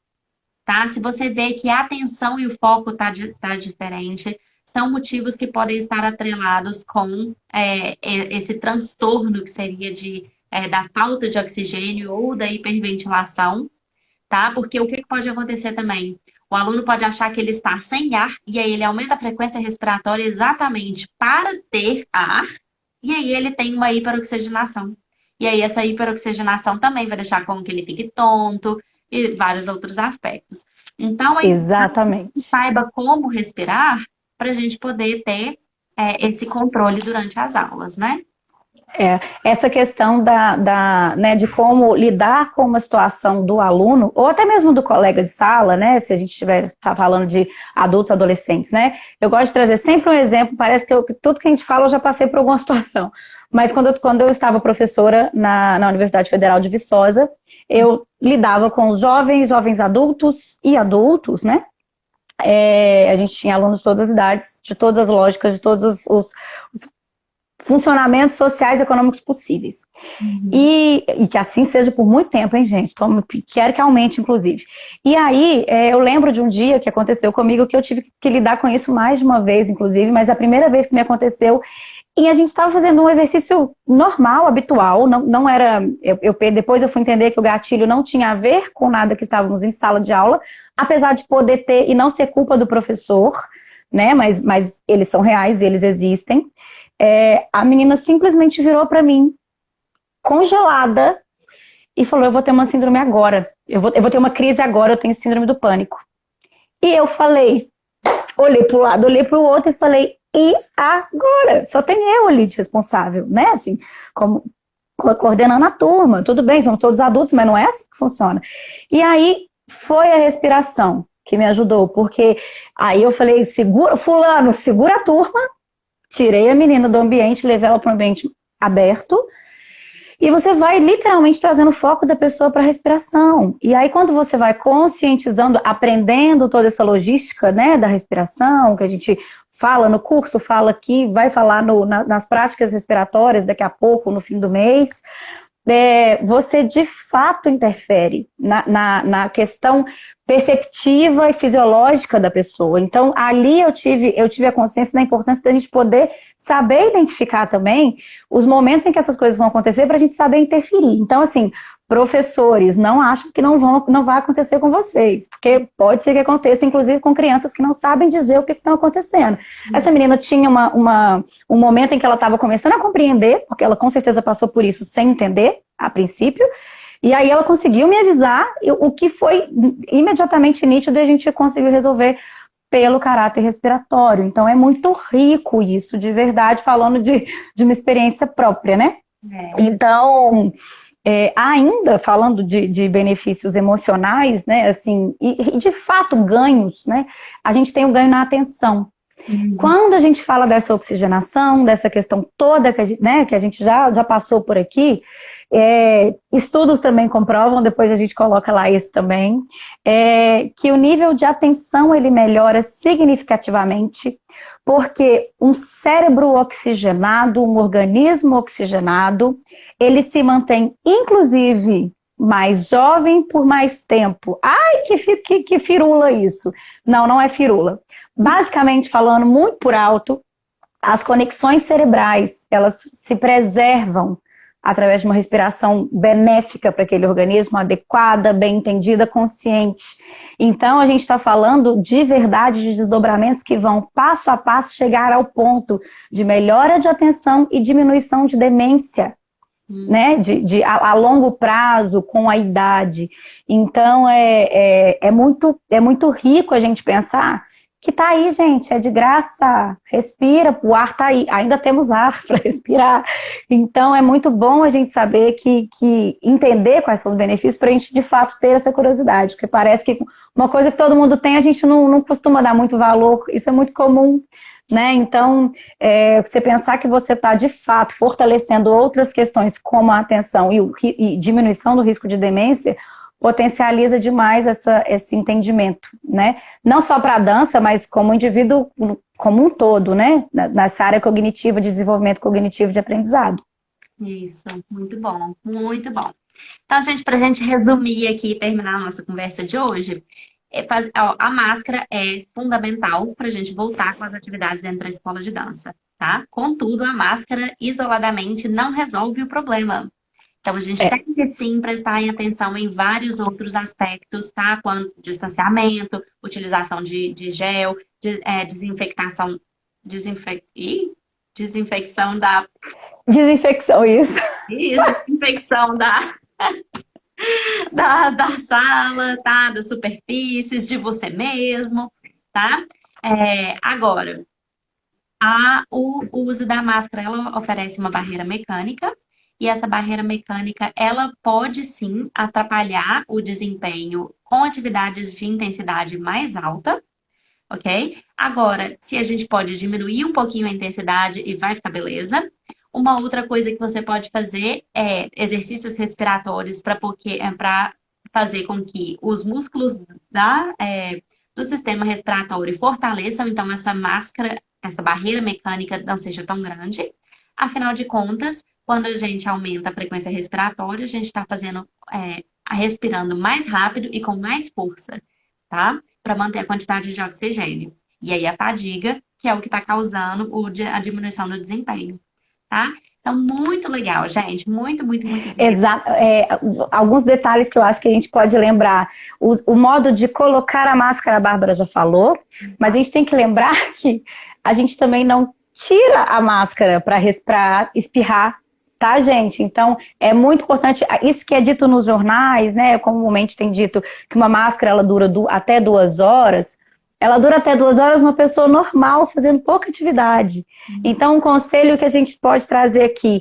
S2: tá? Se você vê que a atenção e o foco tá diferente, são motivos que podem estar atrelados com esse transtorno que seria da falta de oxigênio ou da hiperventilação, tá? Porque o que pode acontecer também? O aluno pode achar que ele está sem ar e aí ele aumenta a frequência respiratória exatamente para ter ar e aí ele tem uma hiperoxigenação. E aí essa hiperoxigenação também vai deixar com que ele fique tonto e vários outros aspectos. Então, é importante que
S1: exatamente.
S2: saiba como respirar para a gente poder ter esse controle durante as aulas, né?
S1: Essa questão né, de como lidar com uma situação do aluno, ou até mesmo do colega de sala, né, se a gente estiver falando de adultos, adolescentes, né, eu gosto de trazer sempre um exemplo, parece que tudo que a gente fala eu já passei por alguma situação, mas quando eu estava professora na Universidade Federal de Viçosa, eu lidava com os jovens adultos e adultos, né, a gente tinha alunos de todas as idades, de todas as lógicas, de todos os funcionamentos sociais e econômicos possíveis.
S2: Uhum.
S1: E que assim seja por muito tempo, hein, gente? Quero que aumente, inclusive. E aí, eu lembro de um dia que aconteceu comigo que eu tive que lidar com isso mais de uma vez, inclusive, mas a primeira vez que me aconteceu, e a gente estava fazendo um exercício normal, habitual, não era. Depois eu fui entender que o gatilho não tinha a ver com nada que estávamos em sala de aula, apesar de poder ter e não ser culpa do professor, né? Mas eles são reais, eles existem. A menina simplesmente virou para mim, congelada, e falou: eu vou ter uma síndrome agora, eu vou ter uma crise agora, eu tenho síndrome do pânico. E eu falei, olhei para o lado, olhei para o outro e falei: e agora? Só tem eu ali de responsável, né? Assim, como coordenando a turma, tudo bem, são todos adultos, mas não é assim que funciona. E aí foi a respiração que me ajudou, porque aí eu falei: segura, fulano, segura a turma. Tirei a menina do ambiente, levei ela para um ambiente aberto, e você vai literalmente trazendo o foco da pessoa para a respiração. E aí, quando você vai conscientizando, aprendendo toda essa logística, né, da respiração, que a gente fala no curso, fala aqui, vai falar nas práticas respiratórias daqui a pouco, no fim do mês, você de fato interfere na questão perceptiva e fisiológica da pessoa. Então, ali eu tive a consciência da importância da gente poder saber identificar também os momentos em que essas coisas vão acontecer para a gente saber interferir. Então, assim, professores, não acham que não vai acontecer com vocês, porque pode ser que aconteça, inclusive, com crianças que não sabem dizer o que está acontecendo. Essa menina tinha um momento em que ela estava começando a compreender, porque ela com certeza passou por isso sem entender, a princípio, e aí ela conseguiu me avisar, o que foi imediatamente nítido, e a gente conseguiu resolver pelo caráter respiratório. Então é muito rico isso, de verdade, falando de uma experiência própria, né? Então, ainda falando de benefícios emocionais, né, assim, e de fato ganhos, né, a gente tem o ganho na atenção.
S2: Uhum.
S1: Quando a gente fala dessa oxigenação, dessa questão toda que que a gente já passou por aqui, estudos também comprovam, depois a gente coloca lá esse também, que o nível de atenção ele melhora significativamente, porque um cérebro oxigenado, um organismo oxigenado, ele se mantém, inclusive, mais jovem por mais tempo. Ai, que firula isso! Não, não é firula. Basicamente, falando muito por alto, as conexões cerebrais, elas se preservam através de uma respiração benéfica para aquele organismo, adequada, bem entendida, consciente. Então, a gente está falando de verdade de desdobramentos que vão passo a passo chegar ao ponto de melhora de atenção e diminuição de demência, né? A longo prazo, com a idade. Então, é muito rico a gente pensar que tá aí, gente, é de graça, respira, o ar tá aí, ainda temos ar para respirar. Então é muito bom a gente saber que entender quais são os benefícios para a gente de fato ter essa curiosidade, porque parece que uma coisa que todo mundo tem, a gente não costuma dar muito valor, isso é muito comum, né? Então, você pensar que você está de fato fortalecendo outras questões como a atenção e diminuição do risco de demência, potencializa demais esse entendimento, né? Não só para a dança, mas como indivíduo como um todo, né? Nessa área cognitiva, de desenvolvimento cognitivo de aprendizado.
S2: Isso, muito bom, muito bom. Então, gente, para a gente resumir aqui e terminar a nossa conversa de hoje, a máscara é fundamental para a gente voltar com as atividades dentro da escola de dança, tá? Contudo, a máscara isoladamente não resolve o problema. Então, a gente tem que sim prestar atenção em vários outros aspectos, tá? Quanto distanciamento, utilização de gel, desinfecção, desinfecção da...
S1: Desinfecção, isso.
S2: Isso, desinfecção da sala, tá? Das superfícies, de você mesmo, tá? Agora, o uso da máscara, ela oferece uma barreira mecânica, e essa barreira mecânica, ela pode sim atrapalhar o desempenho com atividades de intensidade mais alta, ok? Agora, se a gente pode diminuir um pouquinho a intensidade e vai ficar beleza. Uma outra coisa que você pode fazer é exercícios respiratórios para fazer com que os músculos do sistema respiratório fortaleçam, então essa máscara, essa barreira mecânica não seja tão grande. Afinal de contas, quando a gente aumenta a frequência respiratória, a gente está respirando mais rápido e com mais força, tá? Para manter a quantidade de oxigênio. E aí a fadiga, que é o que está causando a diminuição do desempenho, tá? Então, muito legal, gente. Muito, muito, muito legal.
S1: Exato. Alguns detalhes que eu acho que a gente pode lembrar. O modo de colocar a máscara, a Bárbara já falou, mas a gente tem que lembrar que a gente também não tira a máscara para espirrar, tá, gente? Então, é muito importante, isso que é dito nos jornais, né, comumente tem dito que uma máscara, ela dura até 2 horas, ela dura até 2 horas uma pessoa normal, fazendo pouca atividade. Então, um conselho que a gente pode trazer aqui,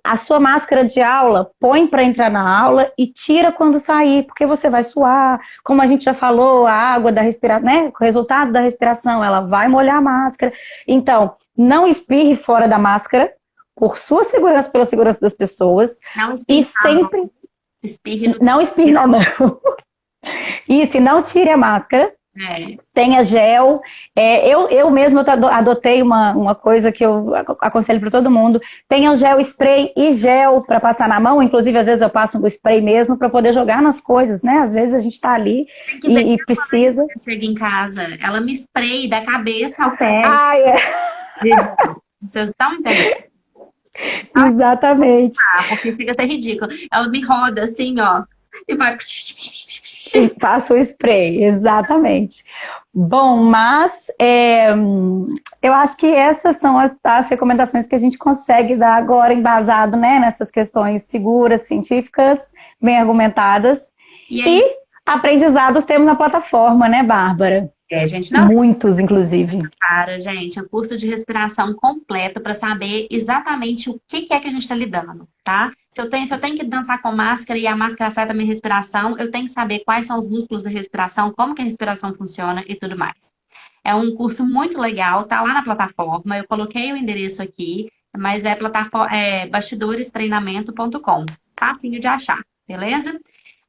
S1: a sua máscara de aula, põe para entrar na aula e tira quando sair, porque você vai suar, como a gente já falou, a água da respiração, né, o resultado da respiração, ela vai molhar a máscara. Então, não espirre fora da máscara, por sua segurança, pela segurança das pessoas.
S2: Não espirre,
S1: e sempre...
S2: Espirre
S1: não espirre na mão. Isso, e não tire a máscara. Tenha gel. Eu mesma adotei uma coisa que eu aconselho para todo mundo. Tenha o gel spray e gel para passar na mão. Inclusive, às vezes eu passo o spray mesmo para poder jogar nas coisas, né? Às vezes a gente está ali e precisa.
S2: Chega em casa, ela me spray da cabeça ao pé. Vocês estão entendendo?
S1: Exatamente.
S2: Porque chega a ser ridículo. Ela me roda assim, ó, e vai...
S1: E passa o spray, exatamente. Bom, mas eu acho que essas são as recomendações que a gente consegue dar agora, embasado, né, nessas questões seguras, científicas, bem argumentadas. E aprendizados temos na plataforma, né, Bárbara?
S2: Gente, não...
S1: Muitos, inclusive.
S2: Cara, gente, é um curso de respiração completo para saber exatamente o que é que a gente está lidando, tá? Se eu tenho que dançar com máscara e a máscara afeta a minha respiração, eu tenho que saber quais são os músculos da respiração, como que a respiração funciona e tudo mais. É um curso muito legal, tá lá na plataforma. Eu coloquei o endereço aqui, mas é bastidoresttreinamento.com. Facinho de achar, beleza?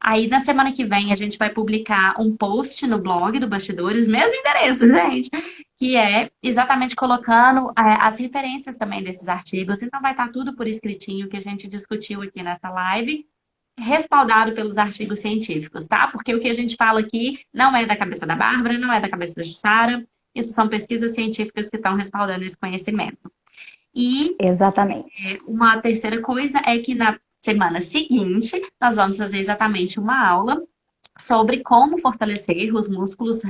S2: Aí na semana que vem a gente vai publicar um post no blog do Bastidores, mesmo endereço, gente, que é exatamente colocando as referências também desses artigos. Então vai estar tudo por escritinho que a gente discutiu aqui nessa live, respaldado pelos artigos científicos, tá? Porque o que a gente fala aqui não é da cabeça da Bárbara, não é da cabeça da Jussara, isso são pesquisas científicas que estão respaldando esse conhecimento. E
S1: Exatamente.
S2: uma terceira coisa é que na semana seguinte nós vamos fazer exatamente uma aula sobre como fortalecer os músculos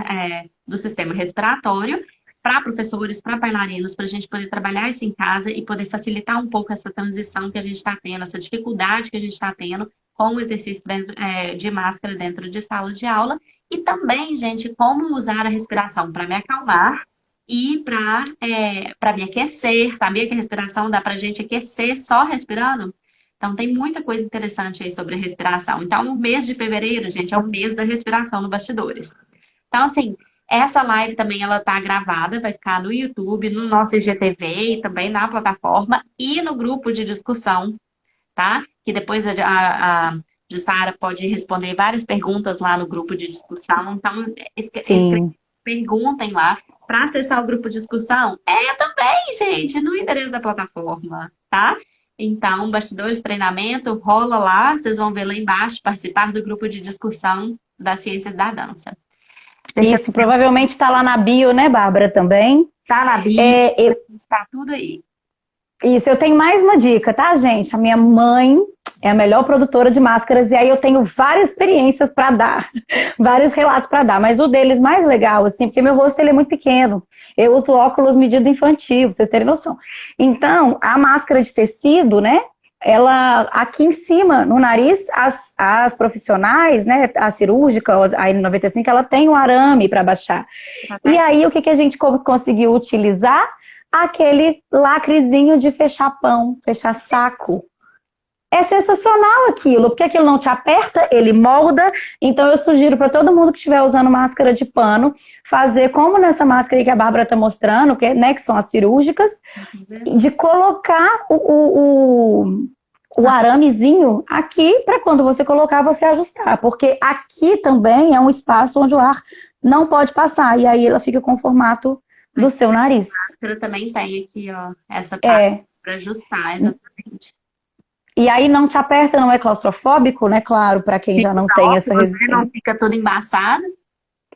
S2: do sistema respiratório para professores, para bailarinos, para a gente poder trabalhar isso em casa e poder facilitar um pouco essa transição que a gente está tendo, essa dificuldade que a gente está tendo com o exercício de máscara dentro de sala de aula. E também, gente, como usar a respiração para me acalmar e para me aquecer. Sabia que a respiração dá para a gente aquecer só respirando? Então, tem muita coisa interessante aí sobre a respiração. Então, o mês de fevereiro, gente, é o mês da respiração no Bastidores. Então, assim, essa live também ela tá gravada, vai ficar no YouTube, no nosso IGTV e também na plataforma e no grupo de discussão, tá? Que depois a Jussara pode responder várias perguntas lá no grupo de discussão. Então,
S1: Sim.
S2: perguntem lá. Para acessar o grupo de discussão, também, gente, no endereço da plataforma, tá? Então, Bastidores Treinamento, rola lá, vocês vão ver lá embaixo, participar do grupo de discussão das ciências da dança.
S1: Isso, provavelmente está lá na bio, né, Bárbara, também?
S2: Tá na bio, está tudo aí.
S1: Isso, eu tenho mais uma dica, tá, gente? A minha mãe é a melhor produtora de máscaras e aí eu tenho várias experiências para dar, vários relatos para dar, mas o deles mais legal, assim, porque meu rosto ele é muito pequeno, eu uso óculos medida infantil, pra vocês terem noção. Então, a máscara de tecido, né, ela, aqui em cima, no nariz, as profissionais, né, a cirúrgica, a N95, ela tem um arame para baixar. E aí, o que a gente conseguiu utilizar? Aquele lacrezinho de fechar pão, fechar saco. É sensacional aquilo, porque aquilo não te aperta, ele molda. Então eu sugiro para todo mundo que estiver usando máscara de pano, fazer como nessa máscara aí que a Bárbara está mostrando, né, que são as cirúrgicas, de colocar o aramezinho aqui para quando você colocar, você ajustar. Porque aqui também é um espaço onde o ar não pode passar, e aí ela fica com o formato do seu nariz.
S2: A máscara também tem aqui, ó, essa parte para ajustar, exatamente.
S1: E aí não te aperta, não é claustrofóbico, né? Claro, para quem já não tem essa resistência.
S2: Não fica todo embaçado.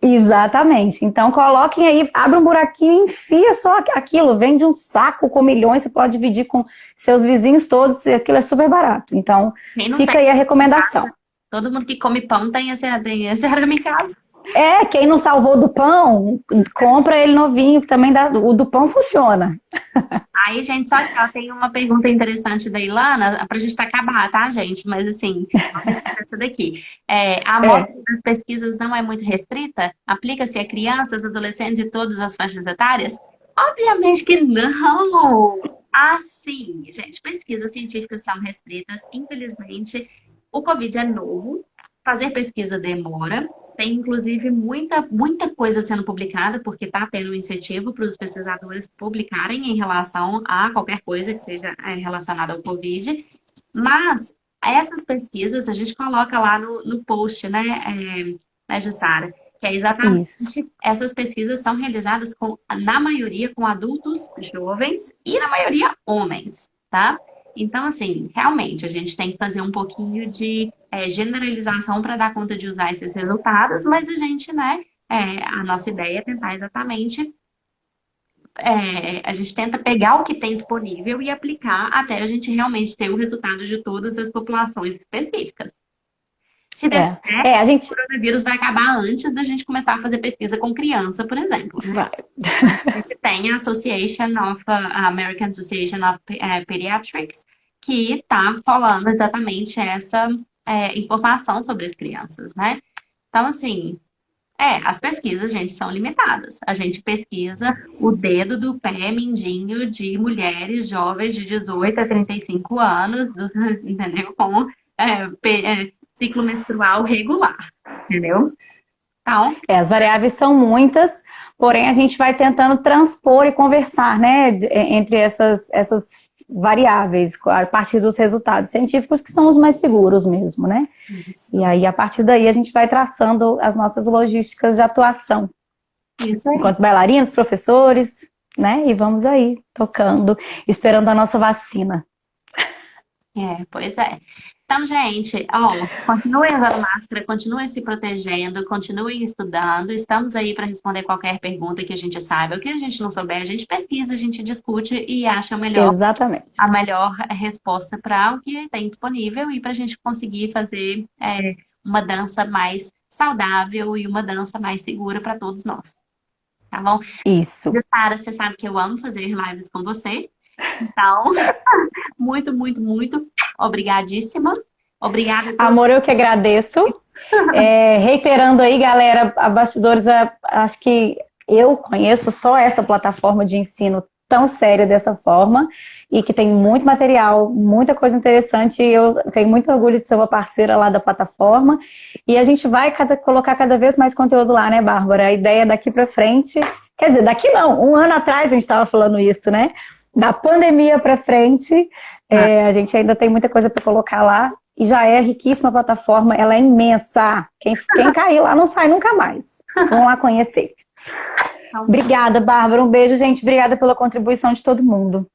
S1: Exatamente. Então coloquem aí, abre um buraquinho e enfia só aquilo. Vende um saco com milhões, você pode dividir com seus vizinhos todos, aquilo é super barato. Então fica aí a recomendação.
S2: Todo mundo que come pão tem esse arame em casa.
S1: Quem não salvou do pão, compra ele novinho, que também dá, o do pão funciona.
S2: Aí, gente, só que tem uma pergunta interessante da Ilana, pra gente acabar, tá, gente? Mas, assim, essa daqui. A amostra das pesquisas não é muito restrita? Aplica-se a crianças, adolescentes e todas as faixas etárias? Obviamente que não! Assim, gente, pesquisas científicas são restritas. Infelizmente, o Covid é novo. Fazer pesquisa demora. Tem, inclusive, muita coisa sendo publicada, porque está tendo um incentivo para os pesquisadores publicarem em relação a qualquer coisa que seja relacionada ao Covid. Mas essas pesquisas a gente coloca lá no post, né, Jussara? Que é exatamente essas pesquisas são realizadas na maioria com adultos jovens e na maioria homens, tá? Então, assim, realmente, a gente tem que fazer um pouquinho de generalização para dar conta de usar esses resultados, mas a gente, né, a nossa ideia é tentar exatamente, a gente tenta pegar o que tem disponível e aplicar até a gente realmente ter o resultado de todas as populações específicas. Se der certo, o coronavírus vai acabar antes da gente começar a fazer pesquisa com criança, por exemplo. Né? A gente tem a American Association of Pediatrics, que está falando exatamente essa informação sobre as crianças, né? Então, assim, as pesquisas, gente, são limitadas. A gente pesquisa o dedo do pé mindinho de mulheres jovens de 18 a 35 anos, entendeu? Com ciclo menstrual regular, entendeu? Então,
S1: As variáveis são muitas, porém a gente vai tentando transpor e conversar, né, entre essas variáveis, a partir dos resultados científicos, que são os mais seguros mesmo, né?
S2: isso,
S1: E aí, a partir daí, a gente vai traçando as nossas logísticas de atuação,
S2: isso aí.
S1: enquanto bailarinos, professores, né? E vamos aí, tocando, esperando a nossa vacina.
S2: Pois é. Então, gente, ó, continuem usando máscara, continuem se protegendo, continuem estudando. Estamos aí para responder qualquer pergunta que a gente saiba. O que a gente não souber, a gente pesquisa, a gente discute e acha
S1: Exatamente.
S2: a melhor resposta para o que tem disponível e para a gente conseguir fazer uma dança mais saudável e uma dança mais segura para todos nós. Tá bom?
S1: Isso.
S2: Sara, você sabe que eu amo fazer lives com você. Então, muito, muito, muito obrigadíssima. Obrigada por...
S1: Amor, eu que agradeço. Reiterando aí, galera, a Bastidores, acho que eu conheço só essa plataforma de ensino tão séria dessa forma e que tem muito material, muita coisa interessante. Eu tenho muito orgulho de ser uma parceira lá da plataforma e a gente vai colocar cada vez mais conteúdo lá, né, Bárbara? A ideia daqui para frente, quer dizer, daqui não, um ano atrás a gente estava falando isso, né? Da pandemia para frente, a gente ainda tem muita coisa para colocar lá. E já é riquíssima a plataforma, ela é imensa. Quem cair lá não sai nunca mais. Vamos lá conhecer. Obrigada, Bárbara. Um beijo, gente. Obrigada pela contribuição de todo mundo.